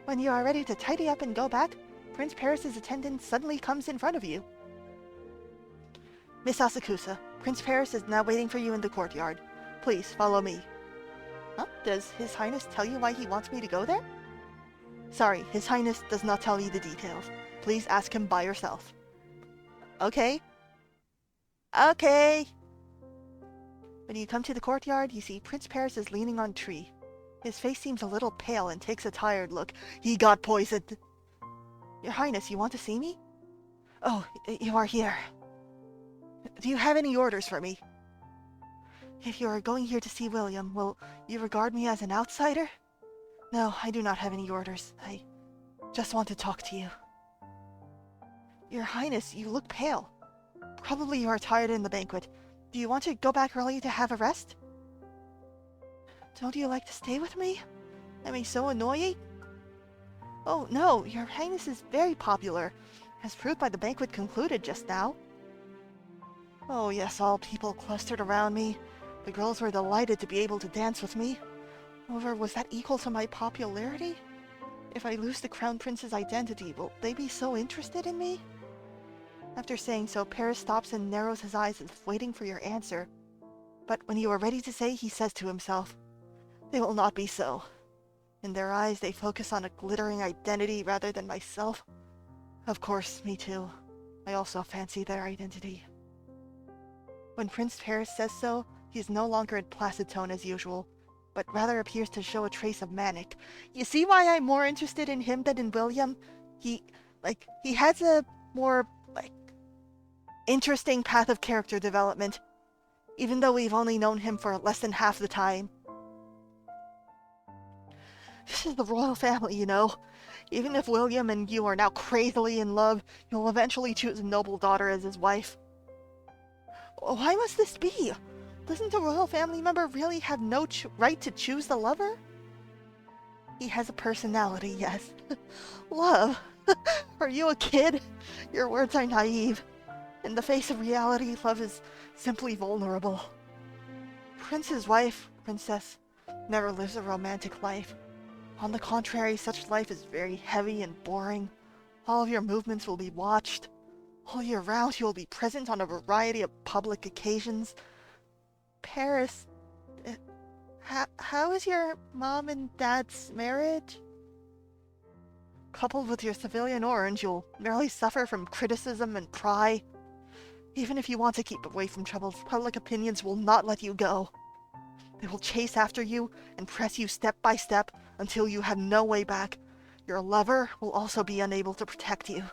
When you are ready to tidy up and go back, Prince Paris's attendant suddenly comes in front of you. Miss Asakusa, Prince Paris is now waiting for you in the courtyard. Please, follow me. Huh? Does His Highness tell you why he wants me to go there? Sorry, His Highness does not tell you the details. Please ask him by yourself. Okay. Okay. When you come to the courtyard, you see Prince Paris is leaning on a tree. His face seems a little pale and takes a tired look. He got poisoned. Your Highness, you want to see me? Oh, you are here. Do you have any orders for me? If you are going here to see William, will you regard me as an outsider? No, I do not have any orders. I just want to talk to you. Your Highness, you look pale. Probably you are tired in the banquet. Do you want to go back early to have a rest? Don't you like to stay with me? Am I so annoying? Oh no, Your Highness is very popular, as proved by the banquet concluded just now. Oh yes, all people clustered around me. The girls were delighted to be able to dance with me. However, was that equal to my popularity? If I lose the Crown Prince's identity, will they be so interested in me? After saying so, Paris stops and narrows his eyes as if waiting for your answer. But when you are ready to say, he says to himself, "They will not be so. In their eyes, they focus on a glittering identity rather than myself. Of course, me too. I also fancy their identity." When Prince Paris says so, he is no longer in placid tone as usual, but rather appears to show a trace of manic. You see why I'm more interested in him than in William? He has a more, interesting path of character development, even though we've only known him for less than half the time. This is the royal family, you know. Even if William and you are now crazily in love, you'll eventually choose a noble daughter as his wife. Why must this be? Doesn't a royal family member really have no right to choose the lover? He has a personality, yes. Love? Are you a kid? Your words are naive. In the face of reality, love is simply vulnerable. Prince's wife, Princess, never lives a romantic life. On the contrary, such life is very heavy and boring. All of your movements will be watched. All year round, you will be present on a variety of public occasions. Paris, how is your mom and dad's marriage? Coupled with your civilian orange, you'll merely suffer from criticism and pry. Even if you want to keep away from troubles, public opinions will not let you go. They will chase after you and press you step by step until you have no way back. Your lover will also be unable to protect you.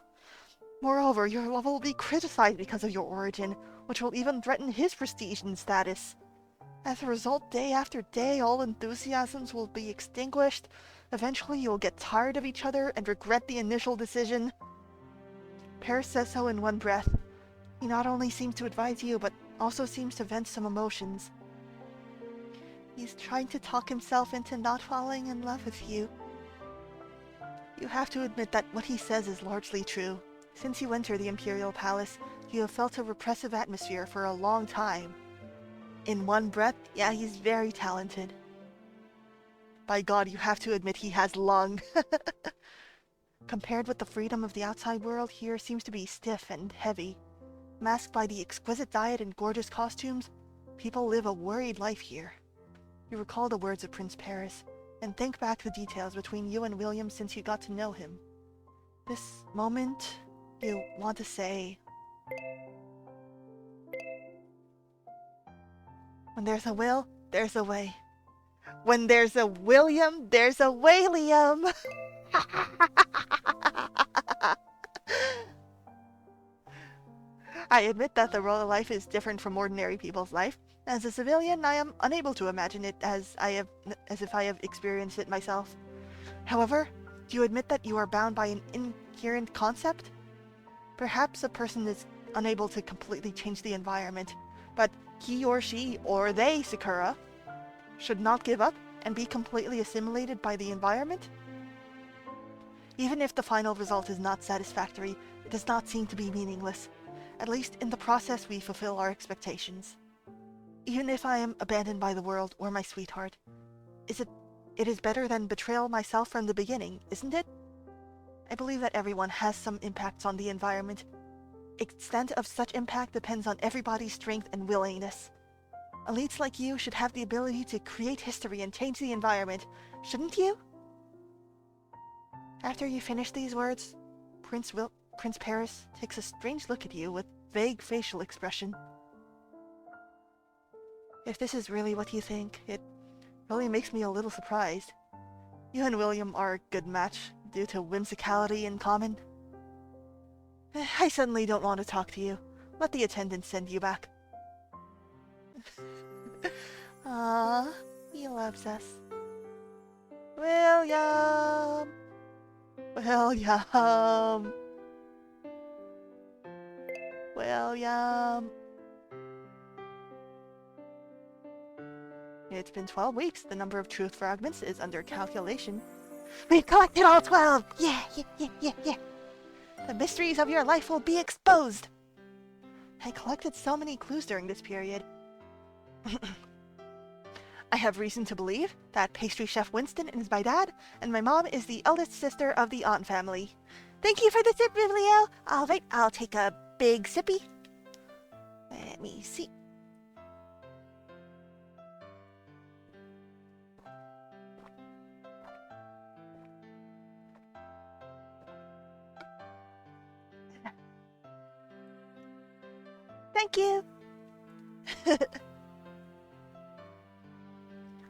Moreover, your lover will be criticized because of your origin, which will even threaten his prestige and status. As a result, day after day, all enthusiasms will be extinguished. Eventually, you will get tired of each other and regret the initial decision. Paris says so in one breath. He not only seems to advise you, but also seems to vent some emotions. He's trying to talk himself into not falling in love with you. You have to admit that what he says is largely true. Since you entered the Imperial Palace, you have felt a repressive atmosphere for a long time. In one breath, yeah, he's very talented. By God, you have to admit he has lung. Compared with the freedom of the outside world, here seems to be stiff and heavy. Masked by the exquisite diet and gorgeous costumes, people live a worried life here. You recall the words of Prince Paris, and think back the details between you and William since you got to know him. This moment, you want to say, "When there's a will, there's a way. When there's a William, there's a way, Liam." I admit that the royal life is different from ordinary people's life. As a civilian, I am unable to imagine it as if I have experienced it myself. However, do you admit that you are bound by an inherent concept? Perhaps a person is unable to completely change the environment, but he or she, or they, Sakura, should not give up and be completely assimilated by the environment? Even if the final result is not satisfactory, it does not seem to be meaningless. At least in the process we fulfill our expectations. Even if I am abandoned by the world or my sweetheart, it is better than betrayal myself from the beginning, isn't it? I believe that everyone has some impacts on the environment. Extent of such impact depends on everybody's strength and willingness. Elites like you should have the ability to create history and change the environment, shouldn't you? After you finish these words, Prince Paris takes a strange look at you with vague facial expression. If this is really what you think, it really makes me a little surprised. You and William are a good match due to whimsicality in common. I suddenly don't want to talk to you. Let the attendant send you back. Ah, he loves us. William! William! William! It's been 12 weeks. The number of truth fragments is under calculation. We've collected all 12! Yeah! The mysteries of your life will be exposed! I collected so many clues during this period. I have reason to believe that pastry chef Winston is my dad, and my mom is the eldest sister of the Aunt family. Thank you for the sip, Biblio! Alright, I'll take a big sippy. Let me see. Thank you!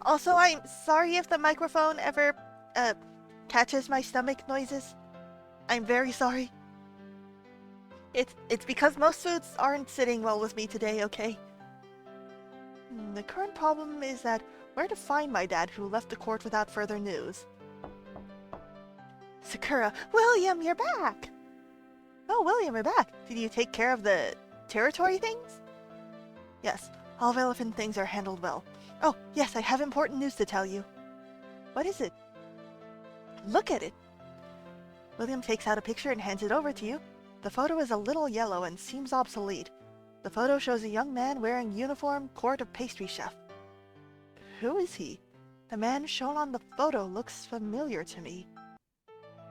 Also, I'm sorry if the microphone ever, catches my stomach noises. I'm very sorry. It's because most foods aren't sitting well with me today, okay? The current problem is that where to find my dad who left the court without further news. Sakura, William, you're back! Oh, William, you're back. Did you take care of the territory things? Yes, all relevant things are handled well. Oh, yes, I have important news to tell you. What is it? Look at it. William takes out a picture and hands it over to you. The photo is a little yellow and seems obsolete. The photo shows a young man wearing uniform court of pastry chef. Who is he? The man shown on the photo looks familiar to me.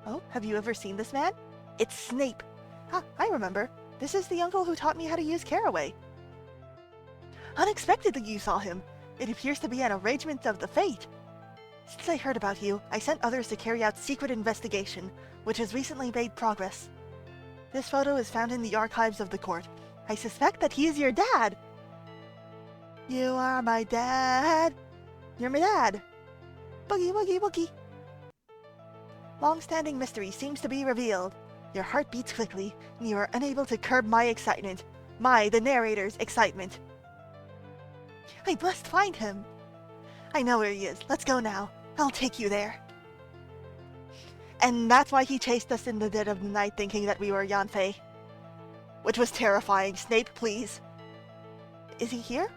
Oh, have you ever seen this man? It's Snape. Ah, I remember. This is the uncle who taught me how to use Caraway. Unexpectedly you saw him. It appears to be an arrangement of the fate. Since I heard about you, I sent others to carry out secret investigation, which has recently made progress. This photo is found in the archives of the court. I suspect that he is your dad. You are my dad. You're my dad. Boogie, woogie, woogie. Long-standing mystery seems to be revealed. Your heart beats quickly, and you are unable to curb my excitement. The narrator's excitement. I must find him. I know where he is. Let's go now. I'll take you there. And that's why he chased us in the dead of the night thinking that we were Yanfei. Which was terrifying. Snape, please. Is he here?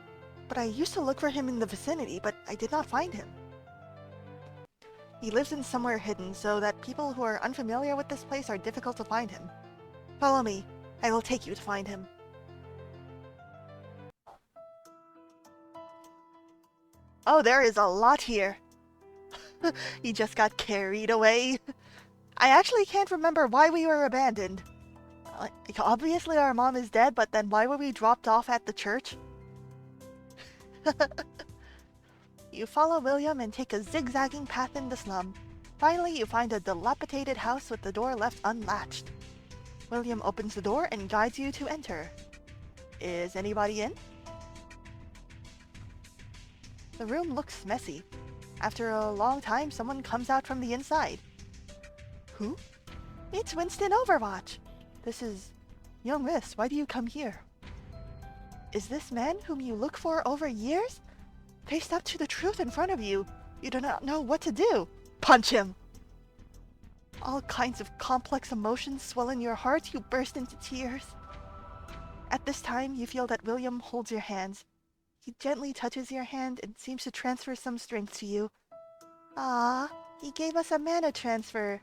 But I used to look for him in the vicinity, but I did not find him. He lives in somewhere hidden, so that people who are unfamiliar with this place are difficult to find him. Follow me. I will take you to find him. Oh, there is a lot here. He just got carried away. I actually can't remember why we were abandoned. Like, obviously our mom is dead, but then why were we dropped off at the church? You follow William and take a zigzagging path in the slum. Finally, you find a dilapidated house with the door left unlatched. William opens the door and guides you to enter. Is anybody in? The room looks messy. After a long time, someone comes out from the inside. Who? It's Winston Overwatch. This is... Young miss, why do you come here? Is this man whom you look for over years? Faced up to the truth in front of you. You do not know what to do. Punch him! All kinds of complex emotions swell in your heart. You burst into tears. At this time, you feel that William holds your hands. He gently touches your hand and seems to transfer some strength to you. Ah, he gave us a mana transfer.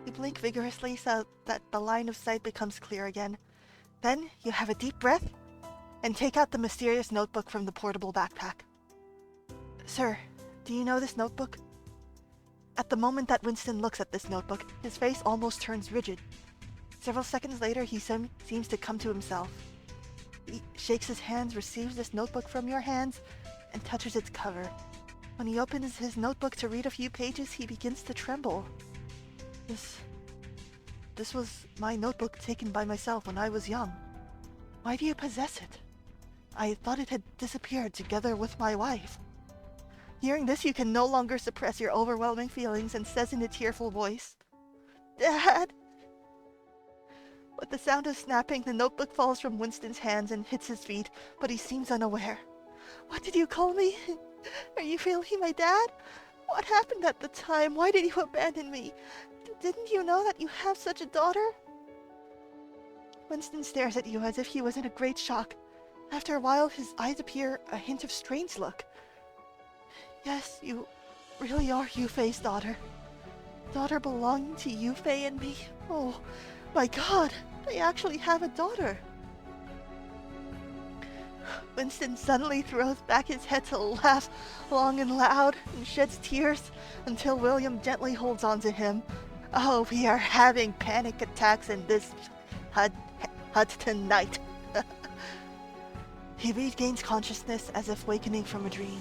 You blink vigorously so that the line of sight becomes clear again. Then you have a deep breath and take out the mysterious notebook from the portable backpack. Sir, do you know this notebook? At the moment that Winston looks at this notebook, his face almost turns rigid. Several seconds later, he seems to come to himself. He shakes his hands, receives this notebook from your hands, and touches its cover. When he opens his notebook to read a few pages, he begins to tremble. This was my notebook taken by myself when I was young. Why do you possess it? I thought it had disappeared together with my wife. Hearing this, you can no longer suppress your overwhelming feelings and says in a tearful voice, Dad! With the sound of snapping, the notebook falls from Winston's hands and hits his feet, but he seems unaware. What did you call me? Are you really my dad? What happened at the time? Why did you abandon me? Didn't you know that you have such a daughter? Winston stares at you as if he was in a great shock. After a while, his eyes appear a hint of strange look. Yes, you really are Yufei's daughter. Daughter belonging to Yufei and me. Oh, my God, I actually have a daughter. Winston suddenly throws back his head to laugh long and loud and sheds tears until William gently holds on to him. Oh, we are having panic attacks in this hut tonight. He regains consciousness as if wakening from a dream.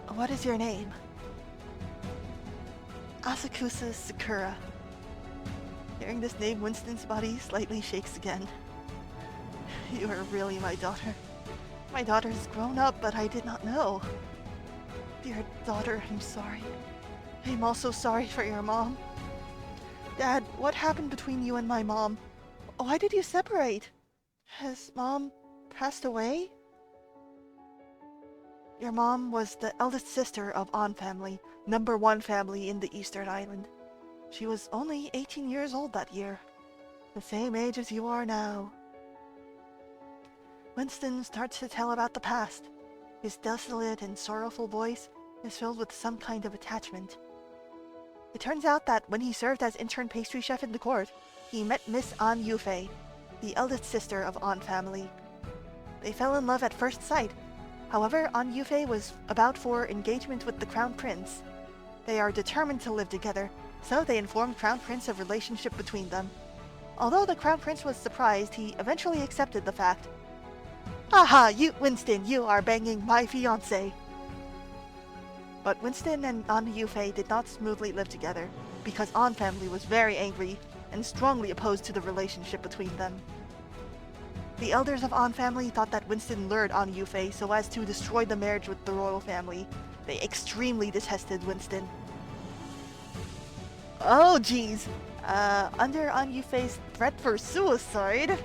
What is your name? Asakusa Sakura. Hearing this name, Winston's body slightly shakes again. You are really my daughter. My daughter has grown up, but I did not know. Dear daughter, I'm sorry. I'm also sorry for your mom. Dad, what happened between you and my mom? Why did you separate? Has Mom passed away? Your mom was the eldest sister of An family, #1 family in the Eastern Island. She was only 18 years old that year, the same age as you are now. Winston starts to tell about the past. His desolate and sorrowful voice is filled with some kind of attachment. It turns out that when he served as intern pastry chef in the court, he met Miss An Yufei, the eldest sister of An family. They fell in love at first sight. However, An Yufei was about for engagement with the Crown Prince. They are determined to live together, so they informed Crown Prince of relationship between them. Although the Crown Prince was surprised, he eventually accepted the fact. Aha, Winston, you are banging my fiancé. But Winston and An Yufei did not smoothly live together, because An family was very angry and strongly opposed to the relationship between them. The elders of An family thought that Winston lured An Yufei so as to destroy the marriage with the royal family. They extremely detested Winston. Oh geez, under An Yufei's threat for suicide,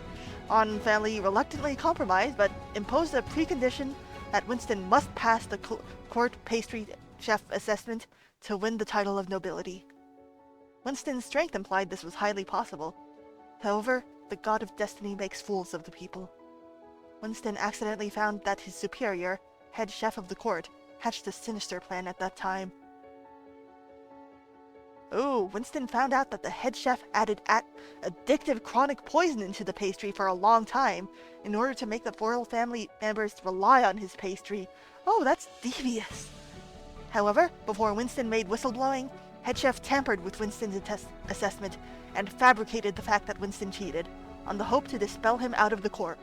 An family reluctantly compromised but imposed a precondition that Winston must pass the court pastry chef assessment to win the title of nobility. Winston's strength implied this was highly possible. However, the god of destiny makes fools of the people. Winston accidentally found that his superior, head chef of the court, hatched a sinister plan at that time. Oh, Winston found out that the head chef added addictive chronic poison into the pastry for a long time in order to make the royal family members rely on his pastry. Oh, that's devious. However, before Winston made whistleblowing, head chef tampered with Winston's assessment and fabricated the fact that Winston cheated, on the hope to dispel him out of the court.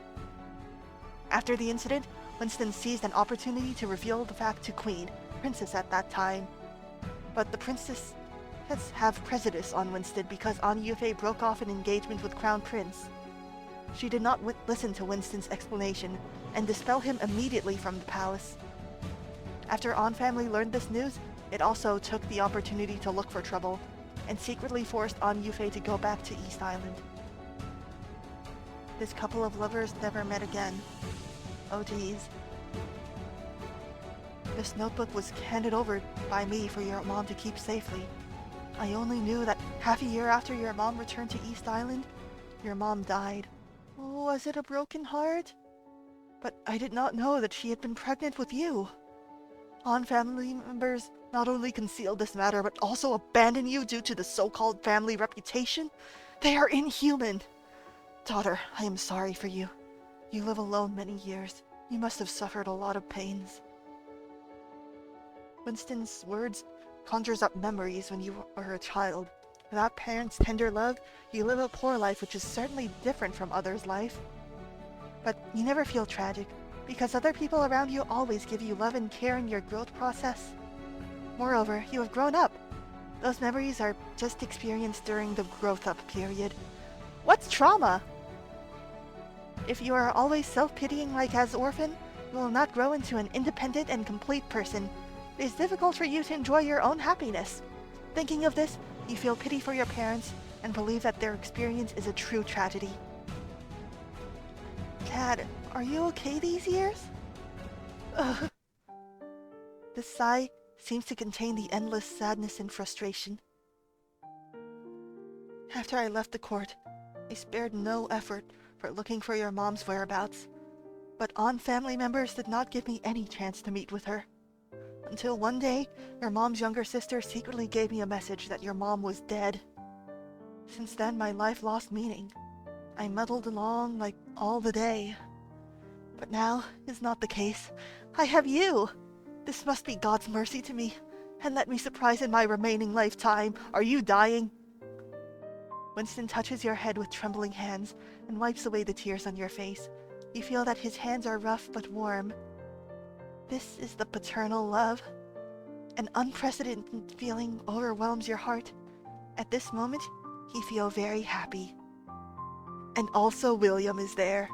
After the incident, Winston seized an opportunity to reveal the fact to Queen, Princess at that time. But the princess have prejudice on Winston because An Yufei broke off an engagement with Crown Prince. She did not listen to Winston's explanation and dispelled him immediately from the palace. After An family learned this news, it also took the opportunity to look for trouble and secretly forced An Yufei to go back to East Island. This couple of lovers never met again. Oh geez. This notebook was handed over by me for your mom to keep safely. I only knew that half a year after your mom returned to East Island, your mom died. Oh, was it a broken heart? But I did not know that she had been pregnant with you. Family members not only concealed this matter, but also abandoned you due to the so-called family reputation. They are inhuman. Daughter, I am sorry for you. You live alone many years. You must have suffered a lot of pains. Winston's words conjures up memories when you were a child. Without parents' tender love, you live a poor life which is certainly different from others' life. But you never feel tragic, because other people around you always give you love and care in your growth process. Moreover, you have grown up. Those memories are just experienced during the growth-up period. What's trauma? If you are always self-pitying like as orphan, you will not grow into an independent and complete person. It is difficult for you to enjoy your own happiness. Thinking of this, you feel pity for your parents and believe that their experience is a true tragedy. Dad, are you okay these years? Ugh. This sigh seems to contain the endless sadness and frustration. After I left the court, I spared no effort for looking for your mom's whereabouts, but family members did not give me any chance to meet with her. Until one day, your mom's younger sister secretly gave me a message that your mom was dead. Since then, my life lost meaning. I muddled along like all the day. But now is not the case. I have you! This must be God's mercy to me, and let me surprise in my remaining lifetime. Are you dying? Winston touches your head with trembling hands and wipes away the tears on your face. You feel that his hands are rough but warm. This is the paternal love. An unprecedented feeling overwhelms your heart. At this moment, you feel very happy. And also William is there.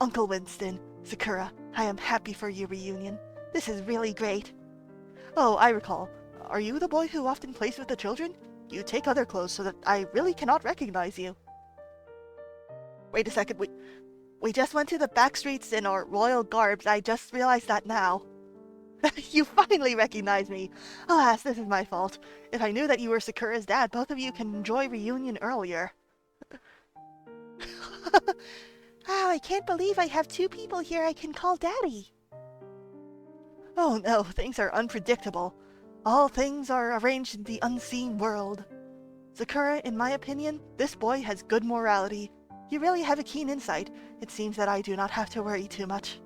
Uncle Winston, Sakura, I am happy for your reunion. This is really great. Oh, I recall. Are you the boy who often plays with the children? You take other clothes so that I really cannot recognize you. Wait a second, we just went to the back streets in our royal garbs. I just realized that now. You finally recognize me. Alas, this is my fault. If I knew that you were Sakura's dad, both of you can enjoy reunion earlier. Wow, I can't believe I have two people here I can call daddy. Oh no, things are unpredictable. All things are arranged in the unseen world. Sakura, in my opinion, this boy has good morality. You really have a keen insight. It seems that I do not have to worry too much.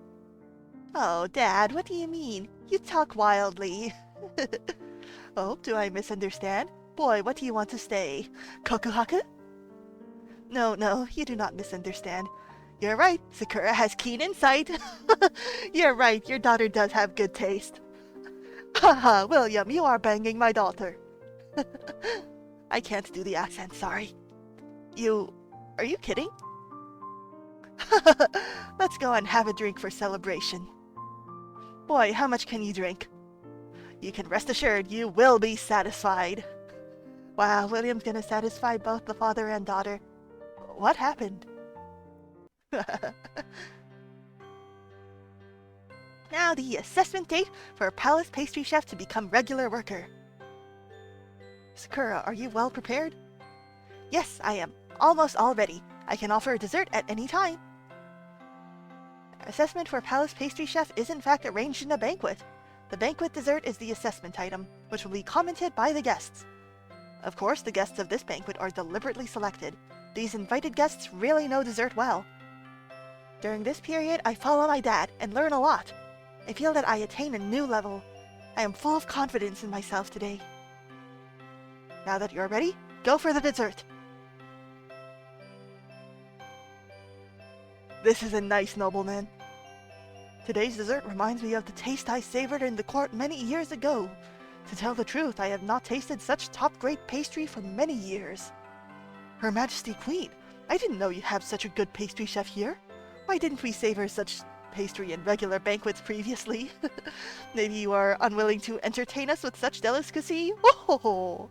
Oh, Dad, what do you mean? You talk wildly. Oh, do I misunderstand? Boy, what do you want to say? Kokuhaku? No, you do not misunderstand. You're right, Sakura has keen insight. You're right, your daughter does have good taste. Haha, William, you are banging my daughter. I can't do the accent, sorry. Are you kidding? Let's go and have a drink for celebration. Boy, how much can you drink? You can rest assured you will be satisfied. Wow, William's gonna satisfy both the father and daughter. What happened? Now the assessment date for a palace pastry chef to become regular worker. Sakura, are you well prepared? Yes, I am. Almost all ready. I can offer a dessert at any time. Assessment for palace pastry chef is in fact arranged in a banquet. The banquet dessert is the assessment item, which will be commented by the guests. Of course, the guests of this banquet are deliberately selected. These invited guests really know dessert well. During this period, I follow my dad and learn a lot. I feel that I attain a new level. I am full of confidence in myself today. Now that you're ready, go for the dessert. This is a nice nobleman. Today's dessert reminds me of the taste I savored in the court many years ago. To tell the truth, I have not tasted such top-grade pastry for many years. Her Majesty Queen, I didn't know you have such a good pastry chef here. Why didn't we savor such pastry in regular banquets previously? Maybe you are unwilling to entertain us with such delicacy? Oh,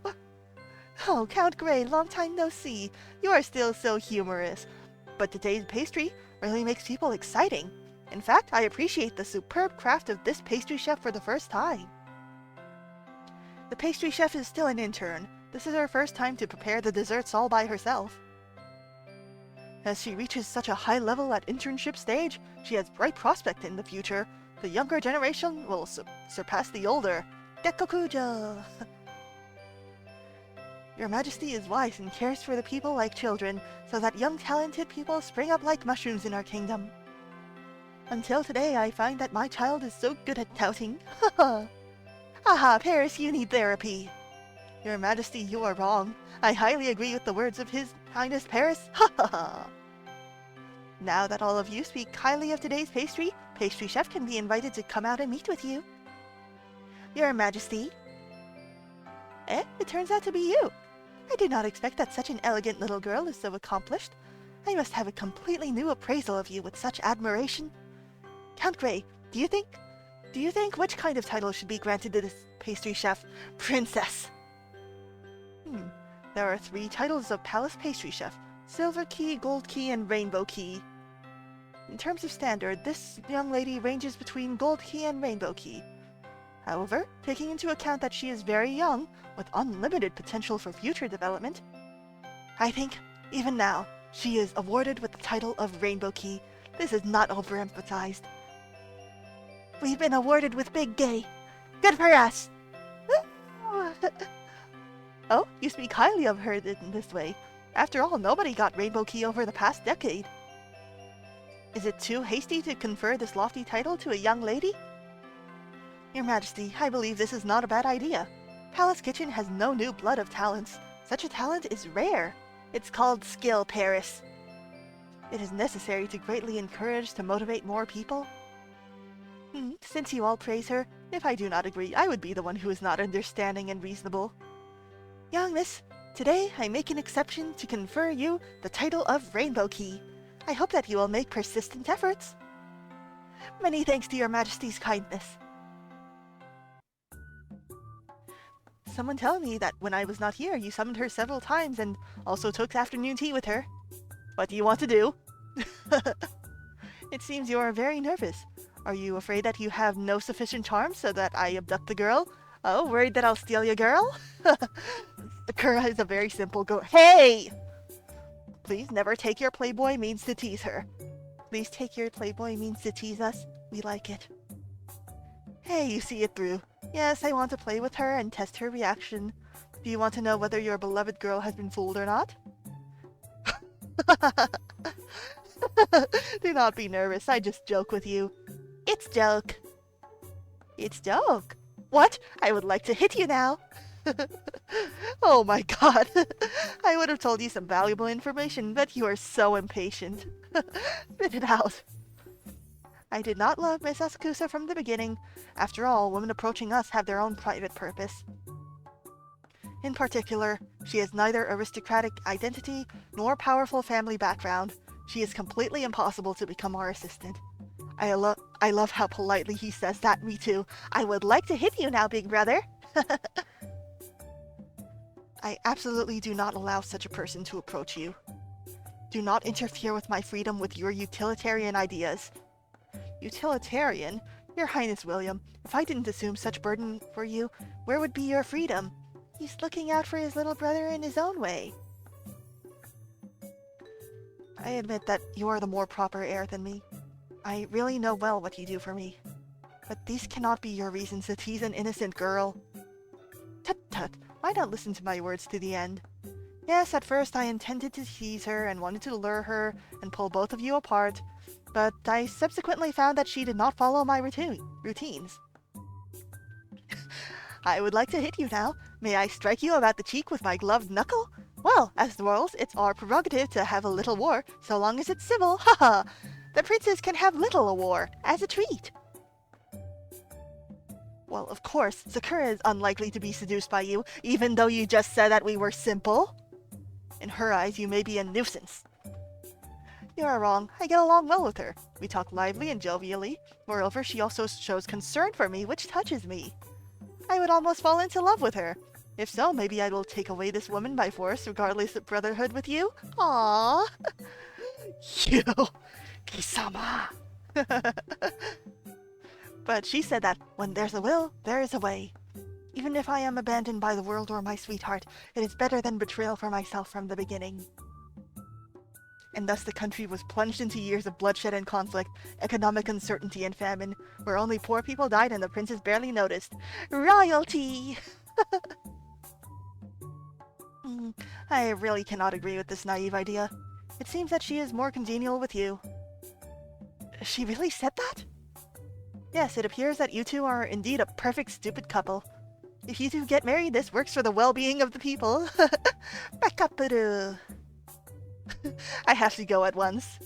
Count Grey, long time no see. You are still so humorous. But today's pastry really makes people exciting. In fact, I appreciate the superb craft of this pastry chef for the first time. The pastry chef is still an intern. This is her first time to prepare the desserts all by herself. As she reaches such a high level at internship stage, she has bright prospect in the future. The younger generation will surpass the older. Gekkokujo! Your Majesty is wise and cares for the people like children, so that young talented people spring up like mushrooms in our kingdom. Until today, I find that my child is so good at touting. Aha, Paris, you need therapy. Your Majesty, you are wrong. I highly agree with the words of His Highness Paris. Ha ha ha! Now that all of you speak highly of today's pastry, pastry chef can be invited to come out and meet with you. Your Majesty. Eh, it turns out to be you. I did not expect that such an elegant little girl is so accomplished. I must have a completely new appraisal of you with such admiration. Count Grey, do you think which kind of title should be granted to this pastry chef? Princess. There are 3 titles of Palace Pastry Chef: Silver Key, Gold Key, and Rainbow Key. In terms of standard, this young lady ranges between Gold Key and Rainbow Key. However, taking into account that she is very young, with unlimited potential for future development, I think, even now, she is awarded with the title of Rainbow Key. This is not overemphasized. We've been awarded with Big Gay. Good for us! Oh, you speak highly of her in this way. After all, nobody got Rainbow Key over the past decade. Is it too hasty to confer this lofty title to a young lady? Your Majesty, I believe this is not a bad idea. Palace Kitchen has no new blood of talents. Such a talent is rare. It's called skill, Paris. It is necessary to greatly encourage to motivate more people. Since you all praise her, if I do not agree, I would be the one who is not understanding and reasonable. Young miss, today I make an exception to confer you the title of Rainbow Key. I hope that you will make persistent efforts. Many thanks to your Majesty's kindness. Someone tell me that when I was not here, you summoned her several times and also took afternoon tea with her. What do you want to do? It seems you are very nervous. Are you afraid that you have no sufficient charm so that I abduct the girl? Oh, worried that I'll steal your girl? Sakura is a very simple girl. Hey! Please never take your Playboy means to tease her. Please take your Playboy means to tease us. We like it. Hey, you see it through. Yes, I want to play with her and test her reaction. Do you want to know whether your beloved girl has been fooled or not? Do not be nervous, I just joke with you. It's joke. It's joke. What? I would like to hit you now. Oh my god. I would have told you some valuable information, but you are so impatient. Spit it out. I did not love Miss Asakusa from the beginning. After all, women approaching us have their own private purpose. In particular, she has neither aristocratic identity nor powerful family background. She is completely impossible to become our assistant. I love how politely he says that, me too. I would like to hit you now, big brother. I absolutely do not allow such a person to approach you. Do not interfere with my freedom with your utilitarian ideas. Utilitarian? Your Highness William, if I didn't assume such burden for you, where would be your freedom? He's looking out for his little brother in his own way. I admit that you are the more proper heir than me. I really know well what you do for me. But these cannot be your reasons to tease an innocent girl. Tut tut, why not listen to my words to the end? Yes, at first I intended to tease her and wanted to lure her and pull both of you apart, but I subsequently found that she did not follow my routines. I would like to hit you now. May I strike you about the cheek with my gloved knuckle? Well, as the royals, it's our prerogative to have a little war, so long as it's civil. Haha! The princess can have little a war, as a treat. Well, of course, Sakura is unlikely to be seduced by you, even though you just said that we were simple. In her eyes, you may be a nuisance. You are wrong. I get along well with her. We talk lively and jovially. Moreover, she also shows concern for me, which touches me. I would almost fall into love with her. If so, maybe I will take away this woman by force, regardless of brotherhood with you. Aww. You, Kisama. But she said that when there's a will, there is a way. Even if I am abandoned by the world or my sweetheart, it is better than betrayal for myself from the beginning. And thus the country was plunged into years of bloodshed and conflict, economic uncertainty and famine, where only poor people died and the princes barely noticed. Royalty! I really cannot agree with this naive idea. It seems that she is more congenial with you. She really said that? Yes, it appears that you two are indeed a perfect stupid couple. If you two get married, this works for the well-being of the people. Backaparu. I have to go at once.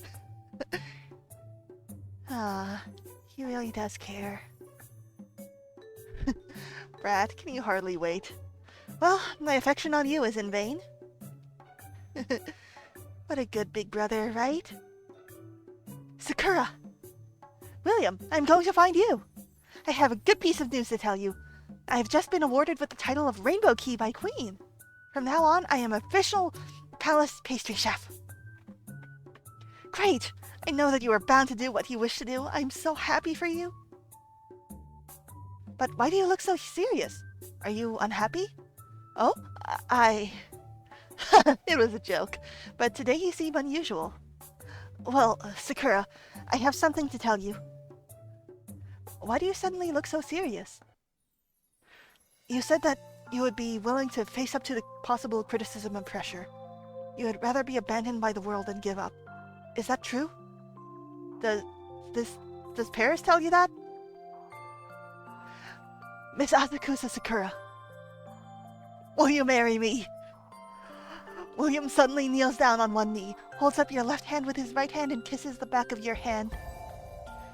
He really does care. Brat, can you hardly wait? Well, my affection on you is in vain. What a good big brother, right? Sakura! William, I'm going to find you! I have a good piece of news to tell you. I have just been awarded with the title of Rainbow Key by Queen. From now on, I am official palace pastry chef. Great! I know that you are bound to do what you wish to do. I'm so happy for you. But why do you look so serious? Are you unhappy? Oh, It was a joke, but today you seem unusual. Well, Sakura, I have something to tell you. Why do you suddenly look so serious? You said that you would be willing to face up to the possible criticism and pressure. You would rather be abandoned by the world than give up. Is that true? Does Paris tell you that? Miss Asakusa Sakura, will you marry me? William suddenly kneels down on one knee, holds up your left hand with his right hand and kisses the back of your hand.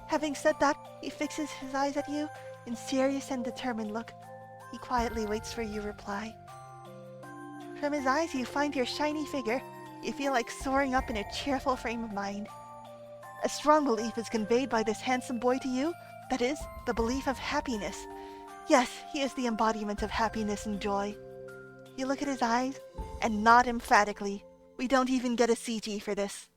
Having said that, he fixes his eyes at you in serious and determined look. He quietly waits for your reply. From his eyes you find your shiny figure. You feel like soaring up in a cheerful frame of mind. A strong belief is conveyed by this handsome boy to you, that is, the belief of happiness. Yes, he is the embodiment of happiness and joy. You look at his eyes and nod emphatically. We don't even get a CG for this.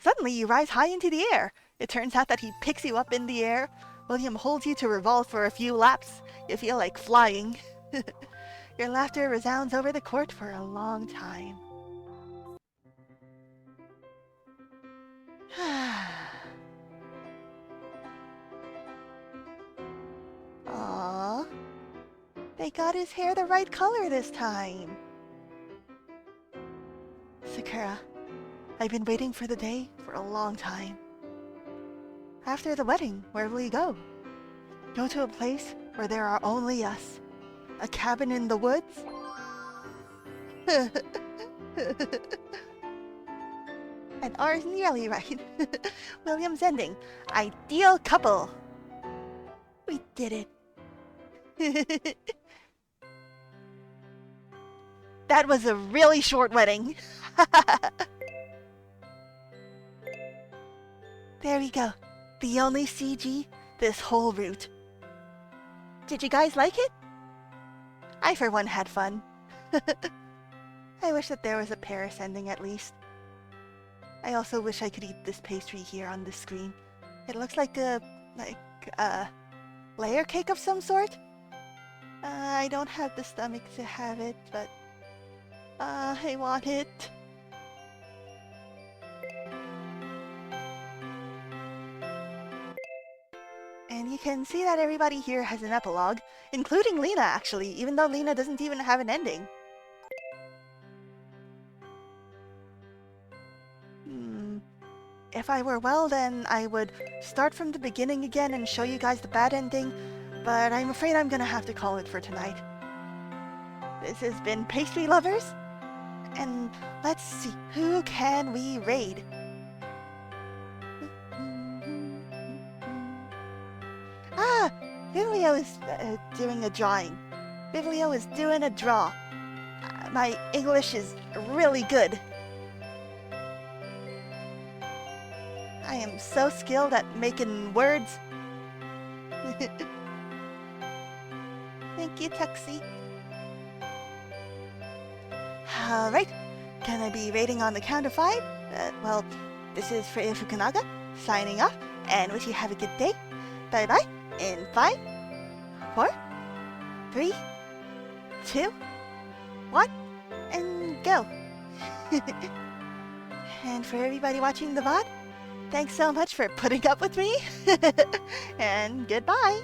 Suddenly you rise high into the air. It turns out that he picks you up in the air. William holds you to revolve for a few laps. You feel like flying. Your laughter resounds over the court for a long time. Aww. They got his hair the right color this time. Sakura, I've been waiting for the day for a long time. After the wedding, where will you go? Go to a place where there are only us. A cabin in the woods? And ours nearly right. William's ending. Ideal couple. We did it. That was a really short wedding. There we go. The only CG this whole route. Did you guys like it? I for one had fun. I wish that there was a Paris ending at least. I also wish I could eat this pastry here on this screen. It looks like a layer cake of some sort. I don't have the stomach to have it, but I want it. And you can see that everybody here has an epilogue, including Lena actually, even though Lena doesn't even have an ending. If I were well, then I would start from the beginning again and show you guys the bad ending, but I'm afraid I'm gonna have to call it for tonight. This has been Pastry Lovers, and let's see, who can we raid? Vivlio is doing a drawing. Vivlio is doing a draw. My English is really good. I am so skilled at making words. Thank you, Tuxie. Alright, can I be rating on the count of 5? Well, this is for Fukunaga. signing off, and wish you have a good day. Bye bye, in 5, 4, 3, 2, 1, and go. And for everybody watching the VOD, thanks so much for putting up with me, and goodbye.